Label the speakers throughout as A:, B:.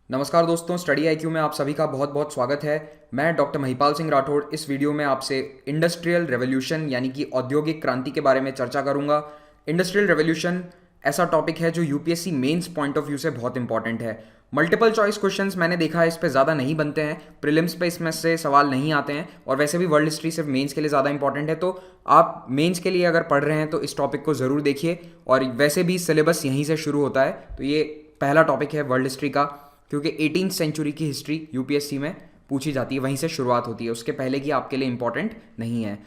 A: नमस्कार दोस्तों, study IQ में आप सभी का बहुत बहुत स्वागत है। मैं डॉक्टर महिपाल सिंह राठौड़ इस वीडियो में आपसे इंडस्ट्रियल रेवोल्यूशन यानी कि औद्योगिक क्रांति के बारे में चर्चा करूंगा। इंडस्ट्रियल रेवोल्यूशन ऐसा टॉपिक है जो UPSC mains point of view से बहुत इंपॉर्टेंट है। मल्टीपल चॉइस क्वेश्चंस मैंने देखा है इस पे ज़्यादा नहीं बनते हैं, प्रीलिम्स पे इसमें से सवाल नहीं आते हैं, और वैसे भी वर्ल्ड हिस्ट्री सिर्फ मेंस के लिए ज़्यादा इंपॉर्टेंट है। तो आप मेंस के लिए अगर पढ़ रहे हैं तो इस टॉपिक को ज़रूर देखिए। और वैसे भी सिलेबस यहीं से शुरू होता है, तो ये पहला टॉपिक है वर्ल्ड हिस्ट्री का, क्योंकि 18th सेंचुरी की हिस्ट्री यूपीएससी में पूछी जाती है, वहीं से शुरुआत होती है, उसके पहले की आपके लिए इंपॉर्टेंट नहीं है।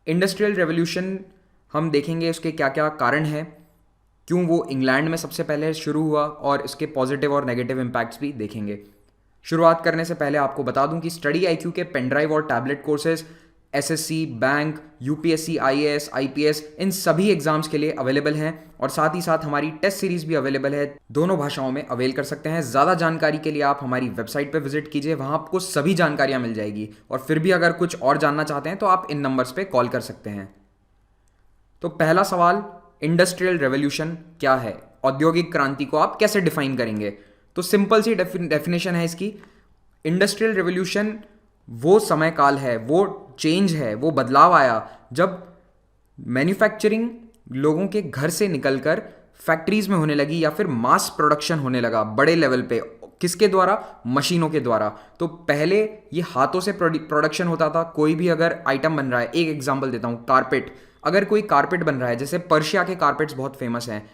A: इंडस्ट्रियल रेवोल्यूशन हम देखेंगे उसके क्या क्या कारण हैं, क्यों वो इंग्लैंड में सबसे पहले शुरू हुआ, और इसके पॉजिटिव और नेगेटिव इम्पैक्ट्स भी देखेंगे। शुरुआत करने से पहले आपको बता दूं कि स्टडी आईक्यू के पेनड्राइव और tablet courses SSC, bank, UPSC, IAS, IPS इन सभी एग्जाम्स के लिए अवेलेबल हैं, और साथ ही साथ हमारी टेस्ट सीरीज भी अवेलेबल है, दोनों भाषाओं में अवेल कर सकते हैं। ज़्यादा जानकारी के लिए आप हमारी वेबसाइट पर विजिट कीजिए, वहाँ आपको सभी जानकारियाँ मिल जाएगी। और फिर भी अगर कुछ और जानना चाहते हैं तो आप इन नंबर्स पर कॉल कर सकते हैं। तो पहला सवाल, इंडस्ट्रियल रेवोल्यूशन क्या है, औद्योगिक क्रांति को आप कैसे डिफाइन करेंगे? तो सिंपल सी डेफिनेशन है इसकी। इंडस्ट्रियल रेवोल्यूशन वो समय काल है, वो चेंज है, वो बदलाव आया जब मैन्युफैक्चरिंग लोगों के घर से निकलकर फैक्ट्रीज में होने लगी, या फिर मास प्रोडक्शन होने लगा बड़े लेवल पे। किसके द्वारा? मशीनों के द्वारा। तो पहले ये हाथों से प्रोडक्शन होता था। कोई भी अगर आइटम बन रहा है, एक एग्जांपल देता हूँ, कारपेट। अगर कोई कारपेट बन रहा है, जैसे पर्शिया के कारपेट्स बहुत फेमस हैं,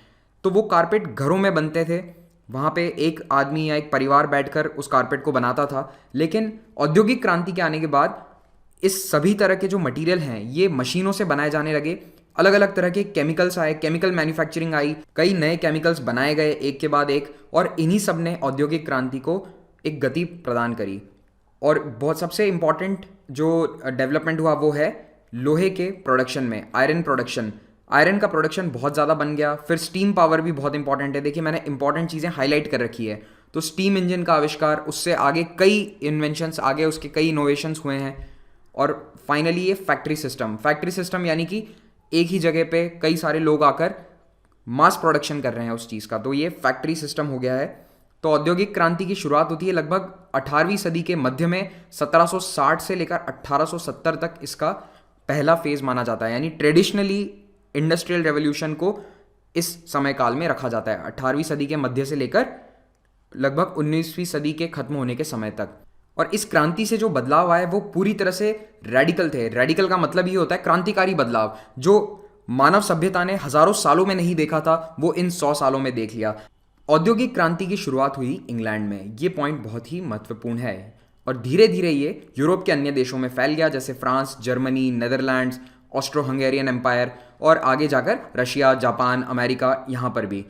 A: तो वो कारपेट घरों में बनते थे, वहाँ पे एक आदमी या एक परिवार बैठकर उस कारपेट को बनाता था। लेकिन औद्योगिक क्रांति के आने के बाद इस सभी तरह के जो मटेरियल हैं ये मशीनों से बनाए जाने लगे। अलग अलग तरह के केमिकल्स आए, केमिकल मैन्युफैक्चरिंग आई, कई नए केमिकल्स बनाए गए एक के बाद एक, और इन्हीं सब ने औद्योगिक क्रांति को एक गति प्रदान करी। और बहुत सबसे इंपॉर्टेंट जो डेवलपमेंट हुआ वो है लोहे के प्रोडक्शन में, आयरन प्रोडक्शन। आयरन का प्रोडक्शन बहुत ज़्यादा बन गया। फिर स्टीम पावर भी बहुत इंपॉर्टेंट है। देखिए, मैंने इंपॉर्टेंट चीज़ें हाईलाइट कर रखी है। तो स्टीम इंजन का आविष्कार, उससे आगे कई इन्वेंशंस, आगे उसके कई इनोवेशंस हुए हैं। और फाइनली ये फैक्ट्री सिस्टम यानी कि एक ही जगह पे कई सारे लोग आकर मास प्रोडक्शन कर रहे हैं उस चीज़ का, तो ये फैक्ट्री सिस्टम हो गया है। तो औद्योगिक क्रांति की शुरुआत होती है लगभग 18वीं सदी के मध्य में। 1760 से लेकर 1870 तक इसका पहला फेज माना जाता है, यानी ट्रेडिशनली इंडस्ट्रियल रेवोल्यूशन को इस समय काल में रखा जाता है, 18वीं सदी के मध्य से लेकर लगभग 19वीं सदी के खत्म होने के समय तक। और इस क्रांति से जो बदलाव आए वो पूरी तरह से रेडिकल थे। रेडिकल का मतलब ही होता है क्रांतिकारी बदलाव, जो मानव सभ्यता ने हजारों सालों में नहीं देखा था, वो इन 100 सालों में देख लिया। औद्योगिक क्रांति की शुरुआत हुई इंग्लैंड में, ये पॉइंट बहुत ही महत्वपूर्ण है। और धीरे धीरे ये यूरोप के अन्य देशों में फैल गया, जैसे France, Germany, Netherlands, Austro Hungarian empire, और आगे जाकर रशिया, जापान, अमेरिका, यहाँ पर भी।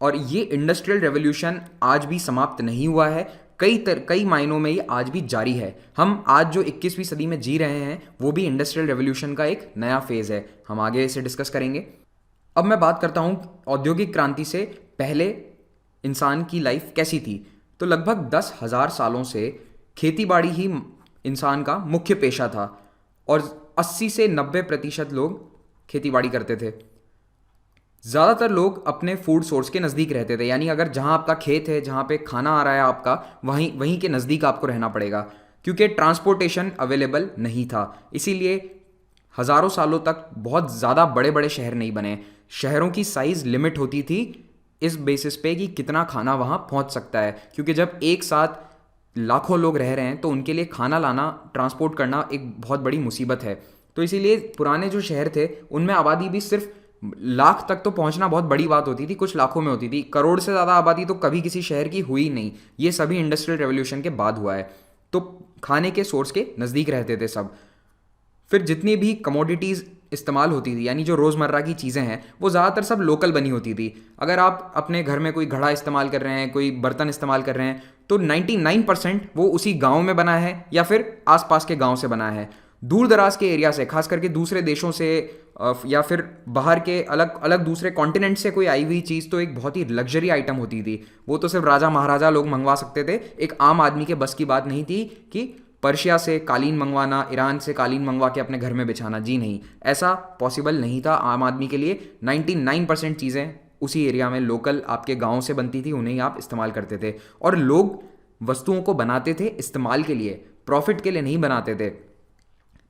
A: और ये इंडस्ट्रियल रेवोल्यूशन आज भी समाप्त नहीं हुआ है, कई मायनों में ये आज भी जारी है। हम आज जो 21वीं सदी में जी रहे हैं वो भी इंडस्ट्रियल रेवोल्यूशन का एक नया फेज है। हम आगे इसे डिस्कस करेंगे। अब मैं बात करता हूँ औद्योगिक क्रांति से पहले इंसान की लाइफ कैसी थी। तो लगभग 10,000 सालों से खेतीबाड़ी ही इंसान का मुख्य पेशा था, और 80 से 90% लोग खेतीबाड़ी करते थे। ज़्यादातर लोग अपने फूड सोर्स के नज़दीक रहते थे, यानी अगर जहाँ आपका खेत है, जहाँ पे खाना आ रहा है आपका, वहीं वहीं के नज़दीक आपको रहना पड़ेगा, क्योंकि ट्रांसपोर्टेशन अवेलेबल नहीं था। इसीलिए हज़ारों सालों तक बहुत ज़्यादा बड़े बड़े शहर नहीं बने। शहरों की साइज़ लिमिट होती थी इस बेसिस पे कि कितना खाना वहाँ पहुँच सकता है, क्योंकि जब एक साथ लाखों लोग रह रहे हैं तो उनके लिए खाना लाना, ट्रांसपोर्ट करना एक बहुत बड़ी मुसीबत है। तो इसीलिए पुराने जो शहर थे उनमें आबादी भी सिर्फ लाख तक तो पहुंचना बहुत बड़ी बात होती थी, कुछ लाखों में होती थी। करोड़ से ज़्यादा आबादी तो कभी किसी शहर की हुई नहीं। ये सभी इंडस्ट्रियल रेवोल्यूशन के बाद हुआ है। तो खाने के सोर्स के नज़दीक रहते थे सब। फिर जितनी भी कमोडिटीज़ इस्तेमाल होती थी, यानी जो रोज़मर्रा की चीज़ें हैं, वो ज़्यादातर सब लोकल बनी होती थी। अगर आप अपने घर में कोई घड़ा इस्तेमाल कर रहे हैं, कोई बर्तन इस्तेमाल कर रहे हैं, तो 99% वो उसी गांव में बना है या फिर आसपास के गांव से बना है। दूर दराज के एरिया से, खास करके दूसरे देशों से, या फिर बाहर के अलग अलग दूसरे कॉन्टिनेंट से कोई आई हुई चीज़ तो एक बहुत ही लग्जरी आइटम होती थी। वो तो सिर्फ राजा महाराजा लोग मंगवा सकते थे, एक आम आदमी के बस की बात नहीं थी कि पर्शिया से कालीन मंगवाना, ईरान से कालीन मंगवा के अपने घर में बिछाना। जी नहीं, ऐसा पॉसिबल नहीं था आम आदमी के लिए। 99% चीज़ें उसी एरिया में लोकल आपके गाँव से बनती थी, उन्हें ही आप इस्तेमाल करते थे। और लोग वस्तुओं को बनाते थे इस्तेमाल के लिए, प्रॉफिट के लिए नहीं बनाते थे।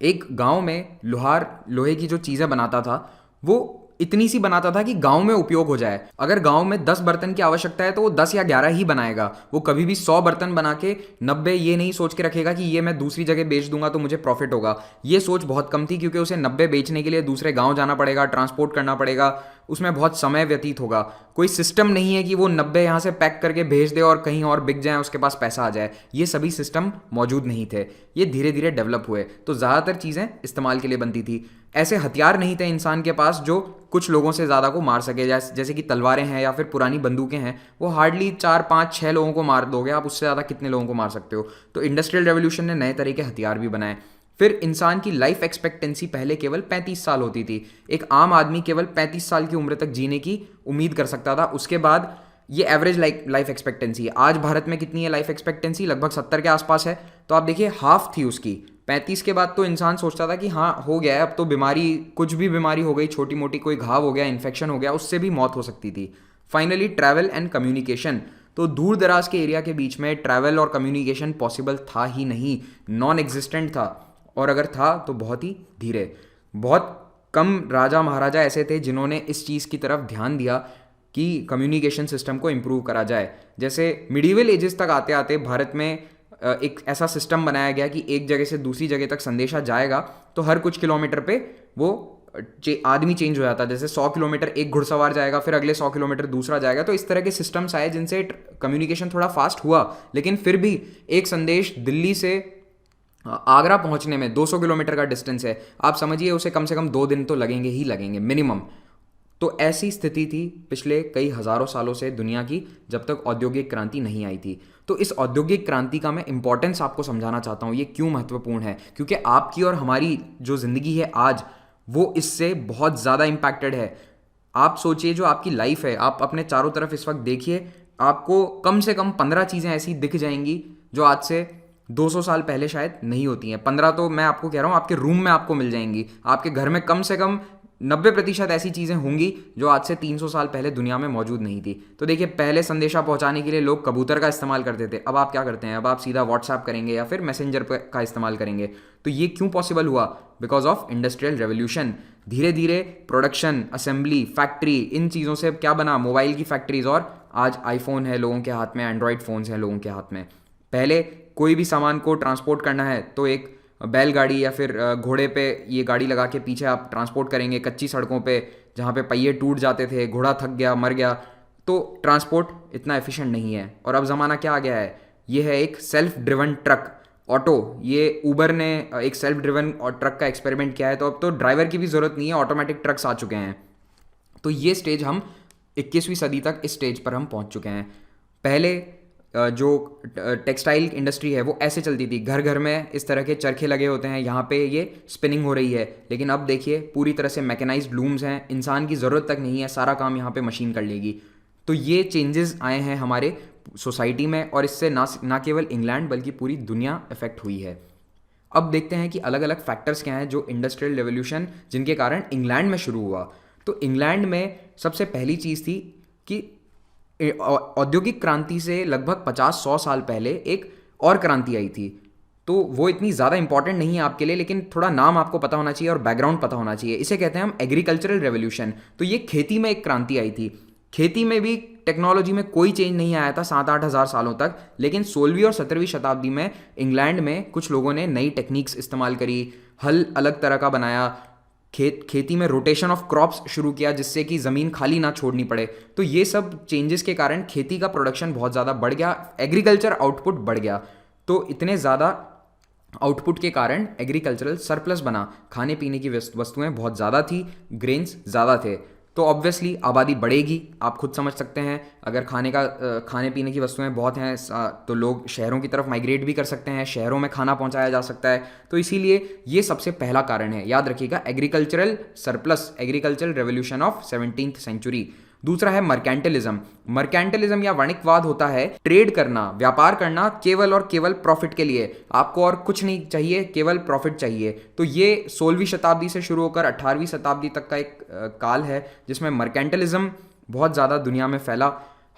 A: एक गांव में लोहे की जो चीज़ें बनाता था वो इतनी सी बनाता था कि गांव में उपयोग हो जाए। अगर गांव में 10 बर्तन की आवश्यकता है तो वो 10 या 11 ही बनाएगा। वो कभी भी 100 बर्तन बना के 90 ये नहीं सोच के रखेगा कि ये मैं दूसरी जगह बेच दूंगा तो मुझे प्रॉफिट होगा। ये सोच बहुत कम थी, क्योंकि उसे 90 बेचने के लिए दूसरे गांव जाना पड़ेगा, ट्रांसपोर्ट करना पड़ेगा, उसमें बहुत समय व्यतीत होगा। कोई सिस्टम नहीं है कि वो 90 यहाँ से पैक करके भेज दे और कहीं और बिक जाए, उसके पास पैसा आ जाए। ये सभी सिस्टम मौजूद नहीं थे। ये धीरे धीरे डेवलप हुए, तो ज़्यादातर चीज़ें इस्तेमाल के लिए बनती थी। ऐसे हथियार नहीं थे इंसान के पास जो कुछ लोगों से ज़्यादा को मार सके, जैसे कि तलवारें हैं या फिर पुरानी बंदूकें हैं। वो हार्डली 4 5 6 लोगों को मार दोगे आप, उससे ज़्यादा कितने लोगों को मार सकते हो। तो इंडस्ट्रियल रेवोल्यूशन ने नए तरह के हथियार भी बनाए। फिर इंसान की लाइफ एक्सपेक्टेंसी पहले केवल 35 साल होती थी। एक आम आदमी केवल 35 साल की उम्र तक जीने की उम्मीद कर सकता था। उसके बाद ये एवरेज लाइफ एक्सपेक्टेंसी है। आज भारत में कितनी है लाइफ एक्सपेक्टेंसी? लगभग 70 के आसपास है। तो आप देखिए हाफ थी उसकी। 35 के बाद तो इंसान सोचता था कि हाँ हो गया है, अब तो बीमारी, कुछ भी बीमारी हो गई, छोटी मोटी कोई घाव हो गया, इन्फेक्शन हो गया, उससे भी मौत हो सकती थी। Finally travel and communication. तो दूर दराज के एरिया के बीच में ट्रैवल और कम्युनिकेशन पॉसिबल था ही नहीं, नॉन एग्जिस्टेंट था। और अगर था तो बहुत ही धीरे। बहुत कम राजा महाराजा ऐसे थे जिन्होंने इस चीज़ की तरफ ध्यान दिया कि कम्युनिकेशन सिस्टम को इम्प्रूव करा जाए। जैसे मिडीवल एजेस तक आते आते भारत में एक ऐसा सिस्टम बनाया गया कि एक जगह से दूसरी जगह तक संदेशा जाएगा तो हर कुछ किलोमीटर पे वो आदमी चेंज हो जाता है। जैसे 100 किलोमीटर एक घुड़सवार जाएगा, फिर अगले 100 किलोमीटर दूसरा जाएगा। तो इस तरह के सिस्टम्स आए जिनसे कम्युनिकेशन थोड़ा फास्ट हुआ, लेकिन फिर भी एक संदेश दिल्ली से आगरा पहुंचने में 200 किलोमीटर का डिस्टेंस है, आप समझिए उसे कम से कम 2 दिन तो लगेंगे ही लगेंगे मिनिमम। तो ऐसी स्थिति थी पिछले कई हज़ारों सालों से दुनिया की, जब तक औद्योगिक क्रांति नहीं आई थी। तो इस औद्योगिक क्रांति का मैं इंपॉर्टेंस आपको समझाना चाहता हूँ। ये क्यों महत्वपूर्ण है? क्योंकि आपकी और हमारी जो ज़िंदगी है आज, वो इससे बहुत ज़्यादा इम्पैक्टेड है। आप सोचिए, जो आपकी लाइफ है, आप अपने चारों तरफ इस वक्त देखिए, आपको कम से कम 15 चीज़ें ऐसी दिख जाएंगी जो आज से 200 साल पहले शायद नहीं होती हैं। 15 तो मैं आपको कह रहा हूँ आपके रूम में आपको मिल जाएंगी। आपके घर में कम से कम 90% ऐसी चीज़ें होंगी जो आज से 300 साल पहले दुनिया में मौजूद नहीं थी। तो देखिए, पहले संदेशा पहुंचाने के लिए लोग कबूतर का इस्तेमाल करते थे। अब आप क्या करते हैं? अब आप सीधा व्हाट्सएप करेंगे या फिर मैसेंजर का इस्तेमाल करेंगे। तो ये क्यों पॉसिबल हुआ? Because of industrial revolution. धीरे धीरे प्रोडक्शन, असेंबली, फैक्ट्री, इन चीज़ों से क्या बना? मोबाइल की फैक्ट्रीज। और आज आईफोन है लोगों के हाथ में, एंड्रॉयड फ़ोन्स हैं लोगों के हाथ में। पहले कोई भी सामान को ट्रांसपोर्ट करना है तो एक बैलगाड़ी या फिर घोड़े पे ये गाड़ी लगा के पीछे आप ट्रांसपोर्ट करेंगे, कच्ची सड़कों पे जहाँ पे पहिए टूट जाते थे, घोड़ा थक गया, मर गया। तो ट्रांसपोर्ट इतना एफिशिएंट नहीं है। और अब ज़माना क्या आ गया है? ये है एक सेल्फ ड्रिवन ट्रक, ऑटो। ये ऊबर ने एक सेल्फ ड्रिवन और ट्रक का एक्सपेरिमेंट किया है। तो अब तो ड्राइवर की भी ज़रूरत नहीं है, ऑटोमेटिक ट्रक्स आ चुके हैं। तो ये स्टेज हम 21वीं सदी तक इस स्टेज पर हम पहुँच चुके हैं। पहले जो टेक्सटाइल इंडस्ट्री है वो ऐसे चलती थी, घर घर में इस तरह के चरखे लगे होते हैं, यहाँ पे ये स्पिनिंग हो रही है। लेकिन अब देखिए पूरी तरह से मैकेनाइज्ड लूम्स हैं, इंसान की ज़रूरत तक नहीं है, सारा काम यहाँ पे मशीन कर लेगी। तो ये चेंजेस आए हैं हमारे सोसाइटी में, और इससे ना केवल इंग्लैंड बल्कि पूरी दुनिया इफेक्ट हुई है। अब देखते हैं कि अलग अलग फैक्टर्स क्या हैं जो इंडस्ट्रियल रेवोल्यूशन जिनके कारण इंग्लैंड में शुरू हुआ। तो इंग्लैंड में सबसे पहली चीज़ थी कि औद्योगिक क्रांति से लगभग 50-100 साल पहले एक और क्रांति आई थी। तो वो इतनी ज़्यादा इंपॉर्टेंट नहीं है आपके लिए, लेकिन थोड़ा नाम आपको पता होना चाहिए और बैकग्राउंड पता होना चाहिए। इसे कहते हैं हम एग्रीकल्चरल रेवोल्यूशन। तो ये खेती में एक क्रांति आई थी। खेती में भी टेक्नोलॉजी में कोई चेंज नहीं आया था 7-8 हज़ार सालों तक, लेकिन 16वीं और 17वीं शताब्दी में इंग्लैंड में कुछ लोगों ने नई टेक्निक्स इस्तेमाल करी, हल अलग तरह का बनाया, खेती में रोटेशन ऑफ क्रॉप्स शुरू किया जिससे कि ज़मीन खाली ना छोड़नी पड़े। तो ये सब चेंजेस के कारण खेती का प्रोडक्शन बहुत ज़्यादा बढ़ गया, एग्रीकल्चर आउटपुट बढ़ गया। तो इतने ज़्यादा आउटपुट के कारण एग्रीकल्चरल सरप्लस बना, खाने पीने की वस्तुएं बहुत ज़्यादा थी, ग्रेन्स ज़्यादा थे। तो ऑब्वियसली आबादी बढ़ेगी, आप खुद समझ सकते हैं। अगर खाने पीने की वस्तुएं बहुत हैं तो लोग शहरों की तरफ माइग्रेट भी कर सकते हैं, शहरों में खाना पहुंचाया जा सकता है। तो इसीलिए ये सबसे पहला कारण है, याद रखिएगा, agricultural surplus, agricultural revolution of 17th century. दूसरा है मर्केंटलिज्म। मर्केंटलिज्म या वाणिज्यवाद होता है ट्रेड करना, व्यापार करना केवल और केवल प्रॉफिट के लिए। आपको और कुछ नहीं चाहिए, केवल प्रॉफिट चाहिए। तो ये 16वीं शताब्दी से शुरू होकर 18वीं शताब्दी तक का एक काल है जिसमें मर्केंटलिज्म बहुत ज़्यादा दुनिया में फैला।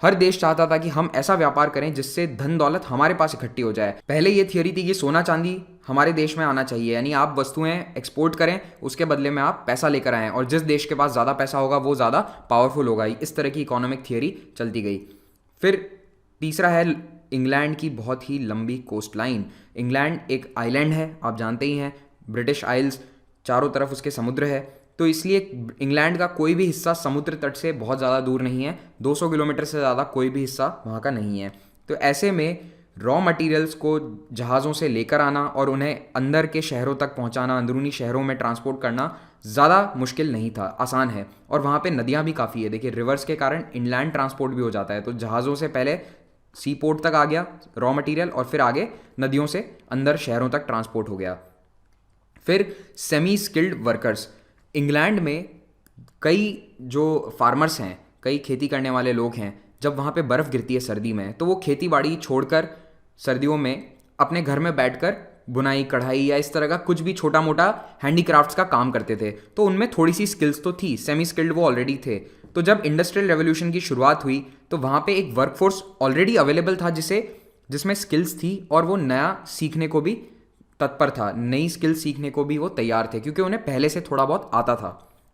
A: हर देश चाहता था कि हम ऐसा व्यापार करें जिससे धन दौलत हमारे पास इकट्ठी हो जाए। पहले ये थियोरी थी कि सोना चांदी हमारे देश में आना चाहिए, यानी आप वस्तुएं एक्सपोर्ट करें, उसके बदले में आप पैसा लेकर आएँ, और जिस देश के पास ज़्यादा पैसा होगा वो ज़्यादा पावरफुल होगा। इस तरह की इकोनॉमिक थियोरी चलती गई। फिर तीसरा है इंग्लैंड की बहुत ही लंबी कोस्ट लाइन। इंग्लैंड एक आइलैंड है, आप जानते ही हैं, ब्रिटिश आइल्स, चारों तरफ उसके समुद्र है, तो इसलिए इंग्लैंड का कोई भी हिस्सा समुद्र तट से बहुत ज़्यादा दूर नहीं है। 200 किलोमीटर से ज़्यादा कोई भी हिस्सा वहाँ का नहीं है। तो ऐसे में रॉ मटेरियल्स को जहाज़ों से लेकर आना और उन्हें अंदर के शहरों तक पहुँचाना, अंदरूनी शहरों में ट्रांसपोर्ट करना ज़्यादा मुश्किल नहीं था, आसान है। और वहाँ पे नदियाँ भी काफ़ी है, देखिए रिवर्स के कारण इनलैंड ट्रांसपोर्ट भी हो जाता है। तो जहाज़ों से पहले सी पोर्ट तक आ गया रॉ मटेरियल, और फिर आगे नदियों से अंदर शहरों तक ट्रांसपोर्ट हो गया। फिर सेमी स्किल्ड वर्कर्स। इंग्लैंड में कई जो फार्मर्स हैं, कई खेती करने वाले लोग हैं, जब वहाँ पे बर्फ़ गिरती है सर्दी में, तो वो खेती बाड़ी छोड़कर सर्दियों में अपने घर में बैठकर बुनाई, कढ़ाई या इस तरह का कुछ भी छोटा मोटा हैंडीक्राफ्ट्स का काम करते थे। तो उनमें थोड़ी सी स्किल्स तो थी, सेमी स्किल्ड वो ऑलरेडी थे। तो जब इंडस्ट्रियल रेवोल्यूशन की शुरुआत हुई तो वहाँ पे एक वर्कफोर्स ऑलरेडी अवेलेबल था जिसमें स्किल्स थी, और वो नया सीखने को भी तत्पर था, नई स्किल सीखने को भी वो तैयार थे, क्योंकि उन्हें पहले से थोड़ा बहुत आता था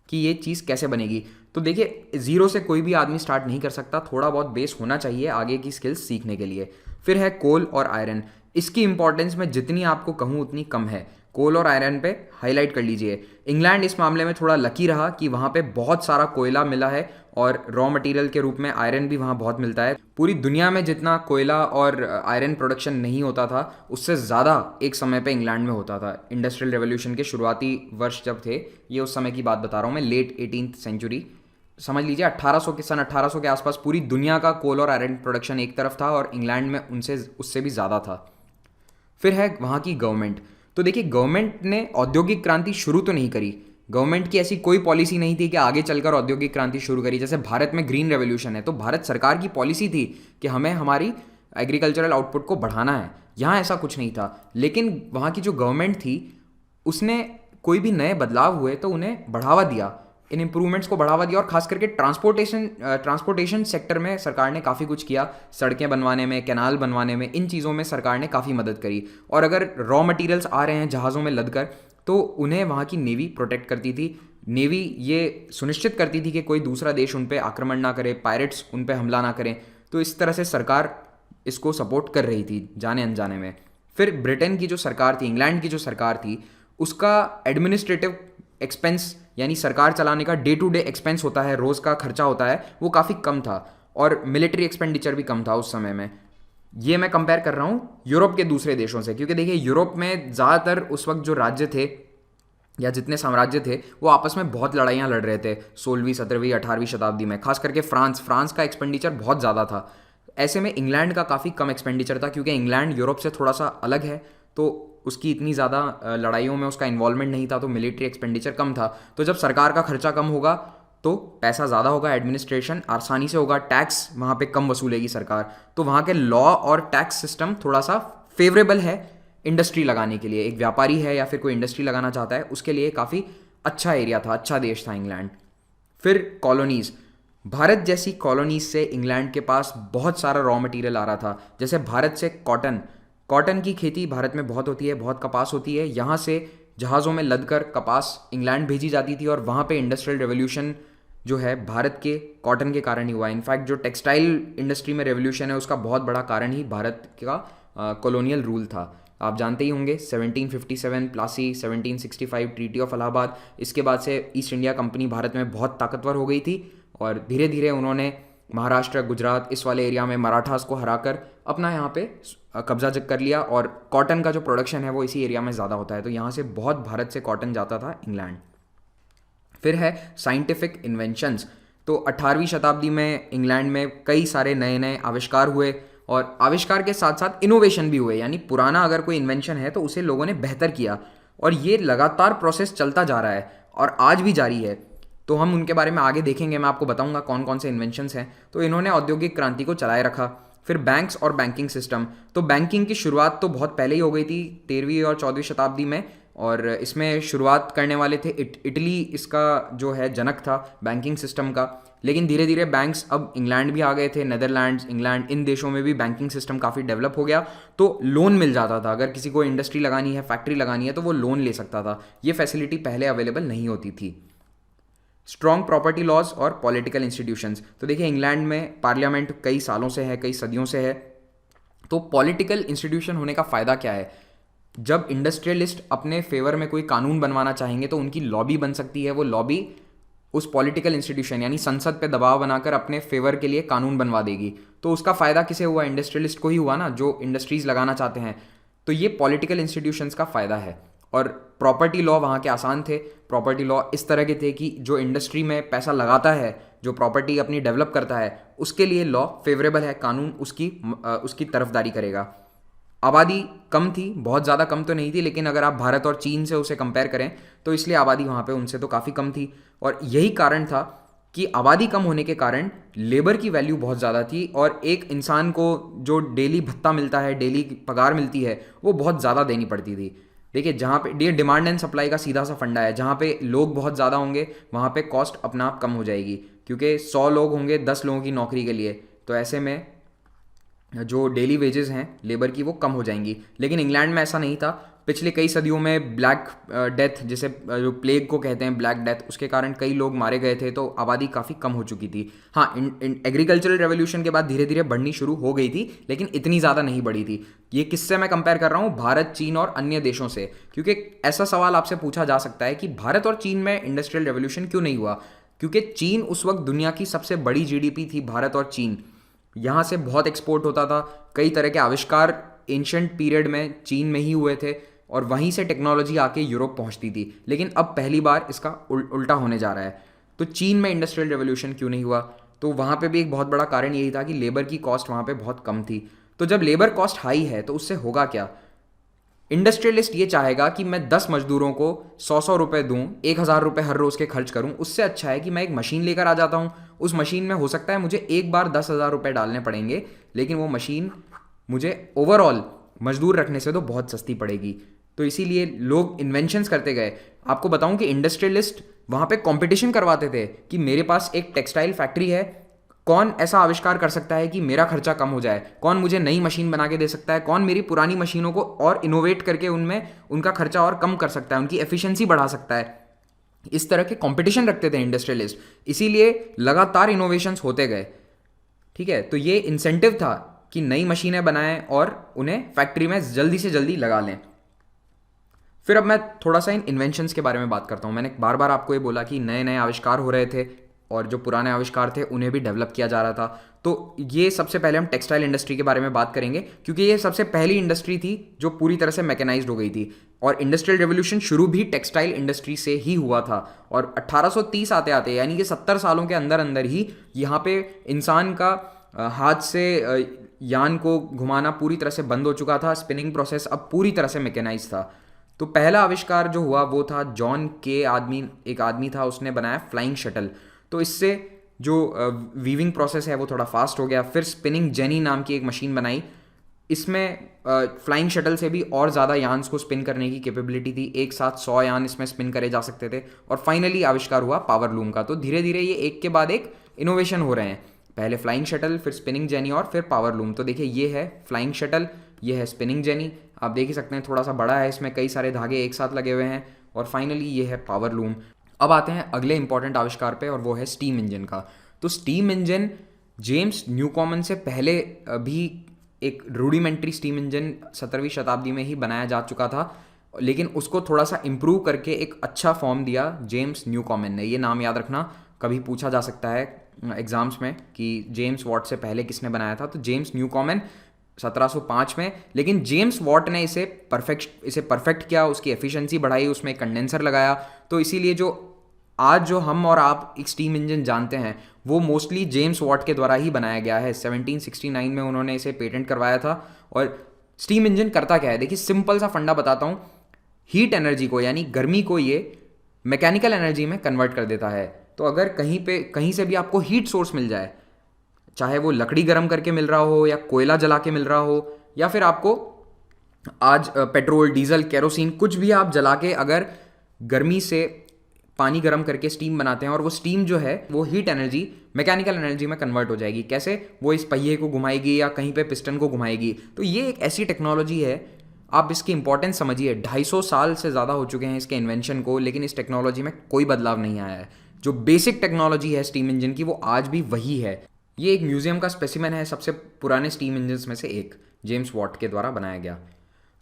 A: कि ये चीज़ कैसे बनेगी। तो देखिए, ज़ीरो से कोई भी आदमी स्टार्ट नहीं कर सकता, थोड़ा बहुत बेस होना चाहिए आगे की स्किल्स सीखने के लिए। फिर है कोल और आयरन। इसकी इंपॉर्टेंस मैं जितनी आपको कहूँ उतनी कम है। कोल और आयरन पे हाईलाइट कर लीजिए। इंग्लैंड इस मामले में थोड़ा लकी रहा कि वहाँ पे बहुत सारा कोयला मिला है, और रॉ मटेरियल के रूप में आयरन भी वहाँ बहुत मिलता है। पूरी दुनिया में जितना कोयला और आयरन प्रोडक्शन नहीं होता था, उससे ज़्यादा एक समय पे इंग्लैंड में होता था। इंडस्ट्रियल रेवोल्यूशन के शुरुआती वर्ष जब थे, ये उस समय की बात बता रहा हूँ मैं, लेट 18th सेंचुरी, समझ लीजिए 1800 के सन 1800 के आसपास पूरी दुनिया का कोल और आयरन प्रोडक्शन एक तरफ था, और इंग्लैंड में उससे भी ज़्यादा था। फिर है वहाँ की गवर्नमेंट। तो देखिए, गवर्नमेंट ने औद्योगिक क्रांति शुरू तो नहीं करी, गवर्नमेंट की ऐसी कोई पॉलिसी नहीं थी कि आगे चलकर औद्योगिक क्रांति शुरू करी। जैसे भारत में ग्रीन रेवोल्यूशन है, तो भारत सरकार की पॉलिसी थी कि हमें हमारी एग्रीकल्चरल आउटपुट को बढ़ाना है। यहाँ ऐसा कुछ नहीं था, लेकिन वहाँ की जो गवर्नमेंट थी उसने कोई भी नए बदलाव हुए तो उन्हें बढ़ावा दिया, इन इंप्रूवमेंट्स को बढ़ावा दिया, और खास करके ट्रांसपोर्टेशन सेक्टर में सरकार ने काफ़ी कुछ किया। सड़कें बनवाने में, कैनाल बनवाने में, इन चीज़ों में सरकार ने काफ़ी मदद करी। और अगर रॉ मटेरियल्स आ रहे हैं जहाज़ों में लदकर, तो उन्हें वहाँ की नेवी प्रोटेक्ट करती थी। नेवी ये सुनिश्चित करती थी कि कोई दूसरा देश उन पर आक्रमण ना करे, पायरेट्स उन पर हमला ना करें। तो इस तरह से सरकार इसको सपोर्ट कर रही थी जाने अनजाने में। फिर ब्रिटेन की जो सरकार थी, इंग्लैंड की जो सरकार थी, उसका एडमिनिस्ट्रेटिव एक्सपेंस, यानी सरकार चलाने का डे टू डे एक्सपेंस होता है, रोज़ का खर्चा होता है, वो काफ़ी कम था, और मिलिट्री एक्सपेंडिचर भी कम था उस समय में। ये मैं कंपेयर कर रहा हूँ यूरोप के दूसरे देशों से, क्योंकि देखिए यूरोप में ज़्यादातर उस वक्त जो राज्य थे या जितने साम्राज्य थे वो आपस में बहुत लड़ाइयाँ लड़ रहे थे 16वीं 17वीं 18वीं शताब्दी में। खास करके फ्रांस का एक्सपेंडिचर बहुत ज़्यादा था। ऐसे में इंग्लैंड का काफ़ी कम एक्सपेंडिचर था, क्योंकि इंग्लैंड यूरोप से थोड़ा सा अलग है, तो उसकी इतनी ज़्यादा लड़ाइयों में उसका इन्वॉल्वमेंट नहीं था, तो मिलिट्री एक्सपेंडिचर कम था। तो जब सरकार का खर्चा कम होगा तो पैसा ज़्यादा होगा, एडमिनिस्ट्रेशन आसानी से होगा, टैक्स वहाँ पे कम वसूलेगी सरकार। तो वहाँ के लॉ और टैक्स सिस्टम थोड़ा सा फेवरेबल है इंडस्ट्री लगाने के लिए। एक व्यापारी है या फिर कोई इंडस्ट्री लगाना चाहता है, उसके लिए काफ़ी अच्छा एरिया था, अच्छा देश था इंग्लैंड। फिर कॉलोनीज़। भारत जैसी कॉलोनीज से इंग्लैंड के पास बहुत सारा रॉ मटेरियल आ रहा था। जैसे भारत से कॉटन की खेती भारत में बहुत होती है, बहुत कपास होती है। यहाँ से जहाज़ों में लदकर कपास इंग्लैंड भेजी जाती थी, और वहाँ पे इंडस्ट्रियल रेवोल्यूशन जो है भारत के कॉटन के कारण ही हुआ। इनफैक्ट जो टेक्सटाइल इंडस्ट्री में रेवोल्यूशन है उसका बहुत बड़ा कारण ही भारत का कॉलोनियल रूल था। आप जानते ही होंगे 1757 प्लासी, 1765 ट्रीटी ऑफ इलाहाबाद, इसके बाद से ईस्ट इंडिया कंपनी भारत में बहुत ताकतवर हो गई थी, और धीरे धीरे उन्होंने महाराष्ट्र, गुजरात, इस वाले एरिया में मराठास को हराकर अपना यहाँ पे कब्जा कर लिया, और कॉटन का जो प्रोडक्शन है वो इसी एरिया में ज़्यादा होता है, तो यहाँ से बहुत भारत से कॉटन जाता था इंग्लैंड। फिर है साइंटिफिक इन्वेंशंस। तो 18वीं शताब्दी में इंग्लैंड में कई सारे नए नए आविष्कार हुए, और आविष्कार के साथ साथ इनोवेशन भी हुए, यानी पुराना अगर कोई इन्वेंशन है तो उसे लोगों ने बेहतर किया, और ये लगातार प्रोसेस चलता जा रहा है और आज भी जारी है। तो हम उनके बारे में आगे देखेंगे, मैं आपको बताऊंगा कौन कौन से इन्वेंशंस हैं। तो इन्होंने औद्योगिक क्रांति को चलाए रखा। फिर बैंक्स और बैंकिंग सिस्टम। तो बैंकिंग की शुरुआत तो बहुत पहले ही हो गई थी, 13वीं और 14वीं शताब्दी में, और इसमें शुरुआत करने वाले थे इटली, इसका जो है जनक था बैंकिंग सिस्टम का। लेकिन धीरे धीरे बैंक्स अब इंग्लैंड भी आ गए थे, नेदरलैंड्स, इंग्लैंड, इन देशों में भी बैंकिंग सिस्टम काफ़ी डेवलप हो गया। तो लोन मिल जाता था, अगर किसी को इंडस्ट्री लगानी है, फैक्ट्री लगानी है, तो वो लोन ले सकता था। ये फैसिलिटी पहले अवेलेबल नहीं होती थी। स्ट्रॉन्ग प्रॉपर्टी लॉज और पॉलिटिकल इंस्टीट्यूशंस, तो देखिए इंग्लैंड में पार्लियामेंट कई सालों से है, कई सदियों से है। तो पॉलिटिकल इंस्टीट्यूशन होने का फ़ायदा क्या है? जब इंडस्ट्रियलिस्ट अपने फेवर में कोई कानून बनवाना चाहेंगे तो उनकी लॉबी बन सकती है। वो लॉबी उस पॉलिटिकल इंस्टीट्यूशन यानी संसद पे दबाव बनाकर अपने फेवर के लिए कानून बनवा देगी। तो उसका फ़ायदा किसे हुआ? इंडस्ट्रियलिस्ट को ही हुआ ना, जो इंडस्ट्रीज़ लगाना चाहते हैं। तो ये पॉलिटिकल इंस्टीट्यूशंस का फ़ायदा है। और प्रॉपर्टी लॉ वहाँ के आसान थे। प्रॉपर्टी लॉ इस तरह के थे कि जो इंडस्ट्री में पैसा लगाता है, जो प्रॉपर्टी अपनी डेवलप करता है, उसके लिए लॉ फेवरेबल है, कानून उसकी तरफदारी करेगा। आबादी कम थी, बहुत ज़्यादा कम तो नहीं थी, लेकिन अगर आप भारत और चीन से उसे कंपेयर करें तो इसलिए आबादी वहाँ पे उनसे तो काफ़ी कम थी। और यही कारण था कि आबादी कम होने के कारण लेबर की वैल्यू बहुत ज़्यादा थी, और एक इंसान को जो डेली भत्ता मिलता है, डेली पगार मिलती है, वो बहुत ज़्यादा देनी पड़ती थी। देखिए जहाँ पे ये डिमांड एंड सप्लाई का सीधा सा फंडा है, जहाँ पे लोग बहुत ज़्यादा होंगे वहाँ पे कॉस्ट अपना आप कम हो जाएगी, क्योंकि 100 लोग होंगे 10 लोगों की नौकरी के लिए, तो ऐसे में जो डेली वेजेस हैं लेबर की वो कम हो जाएंगी। लेकिन इंग्लैंड में ऐसा नहीं था। पिछले कई सदियों में ब्लैक डेथ, जिसे जो प्लेग को कहते हैं ब्लैक डेथ, उसके कारण कई लोग मारे गए थे, तो आबादी काफ़ी कम हो चुकी थी। हाँ, एग्रीकल्चरल रेवोल्यूशन के बाद धीरे धीरे बढ़नी शुरू हो गई थी, लेकिन इतनी ज़्यादा नहीं बढ़ी थी। ये किससे मैं कंपेयर कर रहा हूँ? भारत, चीन और अन्य देशों से। क्योंकि ऐसा सवाल आपसे पूछा जा सकता है कि भारत और चीन में इंडस्ट्रियल रेवोल्यूशन क्यों नहीं हुआ? क्योंकि चीन उस वक्त दुनिया की सबसे बड़ी जीडीपी थी, भारत और चीन। यहाँ से बहुत एक्सपोर्ट होता था। कई तरह के आविष्कार एंशंट पीरियड में चीन में ही हुए थे, और वहीं से टेक्नोलॉजी आके यूरोप पहुँचती थी। लेकिन अब पहली बार इसका उल्टा होने जा रहा है। तो चीन में इंडस्ट्रियल रेवोल्यूशन क्यों नहीं हुआ? तो वहाँ पे भी एक बहुत बड़ा कारण यही था कि लेबर की कॉस्ट वहाँ पे बहुत कम थी। तो जब लेबर कॉस्ट हाई है तो उससे होगा क्या? इंडस्ट्रियलिस्ट ये चाहेगा कि मैं 10 मजदूरों को 100 रुपये दूँ, 1000 रुपये हर रोज़ के खर्च करूँ। उससे अच्छा है कि मैं एक मशीन लेकर आ जाता हूँ। उस मशीन में हो सकता है मुझे एक बार 10,000 रुपये डालने पड़ेंगे, लेकिन वो मशीन मुझे ओवरऑल मजदूर रखने से तो बहुत सस्ती पड़ेगी। तो इसीलिए लोग इन्वेंशंस करते गए। आपको बताऊं कि इंडस्ट्रियलिस्ट वहाँ पे कंपटीशन करवाते थे कि मेरे पास एक टेक्सटाइल फैक्ट्री है, कौन ऐसा आविष्कार कर सकता है कि मेरा खर्चा कम हो जाए, कौन मुझे नई मशीन बना के दे सकता है, कौन मेरी पुरानी मशीनों को और इनोवेट करके उनमें उनका खर्चा और कम कर सकता है, उनकी एफिशिएंसी बढ़ा सकता है। इस तरह के कंपटीशन रखते थे इंडस्ट्रियलिस्ट, इसीलिए लगातार इनोवेशंस होते गए। ठीक है, तो ये इंसेंटिव था कि नई मशीनें बनाएं और उन्हें फैक्ट्री में जल्दी से जल्दी लगा लें। फिर अब मैं थोड़ा सा इन इन्वेंशंस के बारे में बात करता हूँ। मैंने बार बार आपको ये बोला कि नए नए आविष्कार हो रहे थे, और जो पुराने आविष्कार थे उन्हें भी डेवलप किया जा रहा था। तो ये सबसे पहले हम टेक्सटाइल इंडस्ट्री के बारे में बात करेंगे, क्योंकि ये सबसे पहली इंडस्ट्री थी जो पूरी तरह से मैकेनाइज्ड हो गई थी। और इंडस्ट्रियल रेवोल्यूशन शुरू भी टेक्सटाइल इंडस्ट्री से ही हुआ था। और 1830 आते आते, यानी कि 70 सालों के अंदर अंदर ही यहाँ पे इंसान का हाथ से यान को घुमाना पूरी तरह से बंद हो चुका था। स्पिनिंग प्रोसेस अब पूरी तरह से मैकेनाइज था। तो पहला आविष्कार जो हुआ वो था जॉन के एक आदमी था, उसने बनाया फ्लाइंग शटल। तो इससे जो वीविंग प्रोसेस है वो थोड़ा फास्ट हो गया। फिर स्पिनिंग जेनी नाम की एक मशीन बनाई, इसमें फ्लाइंग शटल से भी और ज़्यादा यान्स को स्पिन करने की कैपेबिलिटी थी। एक साथ 100 यान इसमें स्पिन करे जा सकते थे। और फाइनली आविष्कार हुआ पावर लूम का। तो धीरे धीरे ये एक के बाद एक इनोवेशन हो रहे हैं। पहले फ्लाइंग शटल, फिर स्पिनिंग जेनी और फिर पावर लूम। तो देखिए ये है फ्लाइंग शटल, ये है स्पिनिंग जेनी। आप देख ही सकते हैं थोड़ा सा बड़ा है, इसमें कई सारे धागे एक साथ लगे हुए हैं। और फाइनली ये है पावर लूम। अब आते हैं अगले इंपॉर्टेंट आविष्कार पे, और वो है स्टीम इंजन का। तो स्टीम इंजन जेम्स न्यूकॉमन से पहले भी एक रूडिमेंट्री स्टीम इंजन 17वीं शताब्दी में ही बनाया जा चुका था, लेकिन उसको थोड़ा सा इम्प्रूव करके एक अच्छा फॉर्म दिया जेम्स न्यूकॉमन ने। ये नाम याद रखना, कभी पूछा जा सकता है एग्जाम्स में कि जेम्स वॉट से पहले किसने बनाया था। तो जेम्स न्यूकॉमन 1705 में। लेकिन जेम्स वॉट ने इसे परफेक्ट किया, उसकी एफिशिएंसी बढ़ाई, उसमें कंडेंसर लगाया। तो इसीलिए आज जो हम और आप एक स्टीम इंजन जानते हैं वो मोस्टली जेम्स वॉट के द्वारा ही बनाया गया है। 1769 में उन्होंने इसे पेटेंट करवाया था। और स्टीम इंजन करता क्या है, देखिए सिंपल सा फंडा बताता हूँ। हीट एनर्जी को, यानी गर्मी को, ये मैकेनिकल एनर्जी में कन्वर्ट कर देता है। तो अगर कहीं से भी आपको हीट सोर्स मिल जाए, चाहे वो लकड़ी गर्म करके मिल रहा हो, या कोयला जला के मिल रहा हो, या फिर आपको आज पेट्रोल, डीजल, केरोसिन कुछ भी आप जला के अगर गर्मी से पानी गर्म करके स्टीम बनाते हैं और वो स्टीम जो है वो हीट एनर्जी मैकेनिकल एनर्जी में कन्वर्ट हो जाएगी। कैसे? वो इस पहिए को घुमाएगी या कहीं पे पिस्टन को घुमाएगी। तो ये एक ऐसी टेक्नोलॉजी है, आप इसकी इंपॉर्टेंस समझिए। 250 साल से ज़्यादा हो चुके हैं इसके इन्वेंशन को, लेकिन इस टेक्नोलॉजी में कोई बदलाव नहीं आया है। जो बेसिक टेक्नोलॉजी है स्टीम इंजन की, वो आज भी वही है। ये एक म्यूजियम का स्पेसिमेन है, सबसे पुराने स्टीम इंजन में से एक, जेम्स वॉट के द्वारा बनाया गया।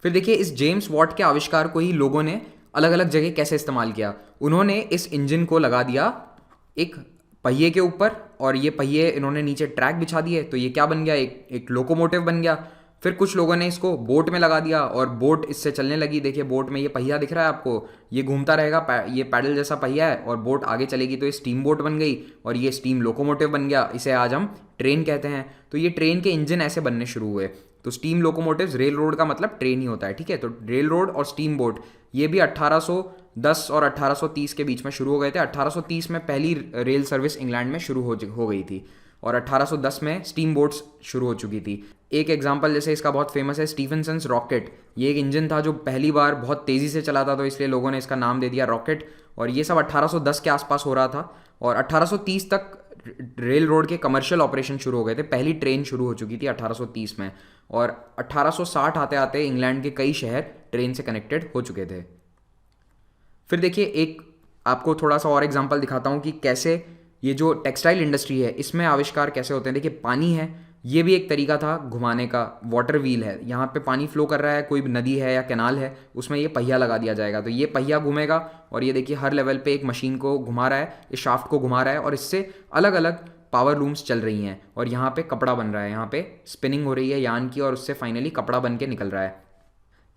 A: फिर देखिए, इस जेम्स वॉट के आविष्कार को ही लोगों ने अलग अलग जगह कैसे इस्तेमाल किया। उन्होंने इस इंजन को लगा दिया एक पहिए के ऊपर, और ये पहिए इन्होंने नीचे ट्रैक बिछा दिए, तो ये क्या बन गया? एक लोकोमोटिव बन गया। फिर कुछ लोगों ने इसको बोट में लगा दिया और बोट इससे चलने लगी। देखिए बोट में ये पहिया दिख रहा है आपको, ये घूमता रहेगा, ये पैडल जैसा पहिया है और बोट आगे चलेगी, तो ये स्टीम बोट बन गई और ये स्टीम लोकोमोटिव बन गया। इसे आज हम ट्रेन कहते हैं। तो ये ट्रेन के इंजन ऐसे बनने शुरू हुए। तो स्टीम लोकोमोटिव्स, रेल रोड का मतलब ट्रेन ही होता है, ठीक है। तो रेल रोड और स्टीम बोट ये भी 1810 और 1830 के बीच में शुरू हो गए थे। 1830 में पहली रेल सर्विस इंग्लैंड में शुरू हो गई थी और 1810 में स्टीम बोट्स शुरू हो चुकी थी। एक एग्जांपल जैसे इसका बहुत फेमस है स्टीफनसन्स रॉकेट। ये एक इंजन था जो पहली बार बहुत तेज़ी से चला था, तो इसलिए लोगों ने इसका नाम दे दिया रॉकेट। और ये सब 1810 के आसपास हो रहा था और 1830 तक रेल रोड के कमर्शियल ऑपरेशन शुरू हो गए थे। पहली ट्रेन शुरू हो चुकी थी 1830 में और 1860 आते आते इंग्लैंड के कई शहर ट्रेन से कनेक्टेड हो चुके थे। फिर देखिए, एक आपको थोड़ा सा और एग्जांपल दिखाता हूँ कि कैसे ये जो टेक्सटाइल इंडस्ट्री है इसमें आविष्कार कैसे होते हैं। देखिए पानी है, ये भी एक तरीका था घुमाने का। वाटर व्हील है, यहाँ पे पानी फ्लो कर रहा है, कोई नदी है या कैनाल है, उसमें ये पहिया लगा दिया जाएगा, तो ये पहिया घूमेगा और ये देखिए हर लेवल पे एक मशीन को घुमा रहा है, इस शाफ्ट को घुमा रहा है और इससे अलग अलग पावर लूम्स चल रही हैं और यहाँ पे कपड़ा बन रहा है, यहाँ पे स्पिनिंग हो रही है यार्न की और उससे फाइनली कपड़ा बन के निकल रहा है।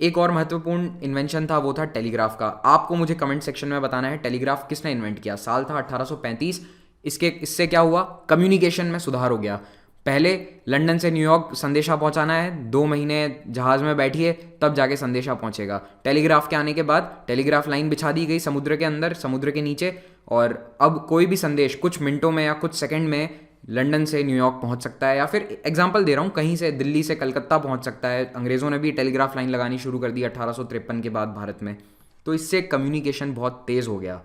A: एक और महत्वपूर्ण इन्वेंशन था, वो था टेलीग्राफ का। आपको मुझे कमेंट सेक्शन में बताना है टेलीग्राफ किसने इन्वेंट किया। साल था 1835। इससे क्या हुआ? कम्युनिकेशन में सुधार हो गया। पहले लंदन से न्यूयॉर्क संदेशा पहुंचाना है, 2 महीने जहाज में बैठिए तब जाके संदेशा पहुंचेगा। टेलीग्राफ के आने के बाद टेलीग्राफ लाइन बिछा दी गई समुद्र के अंदर, समुद्र के नीचे, और अब कोई भी संदेश कुछ मिनटों में या कुछ सेकंड में लंदन से न्यूयॉर्क पहुंच सकता है, या फिर एग्जांपल दे रहा हूँ, कहीं से दिल्ली से कलकत्ता पहुंच सकता है। अंग्रेज़ों ने भी टेलीग्राफ लाइन लगानी शुरू कर दी 1853 के बाद भारत में। तो इससे कम्युनिकेशन बहुत तेज़ हो गया।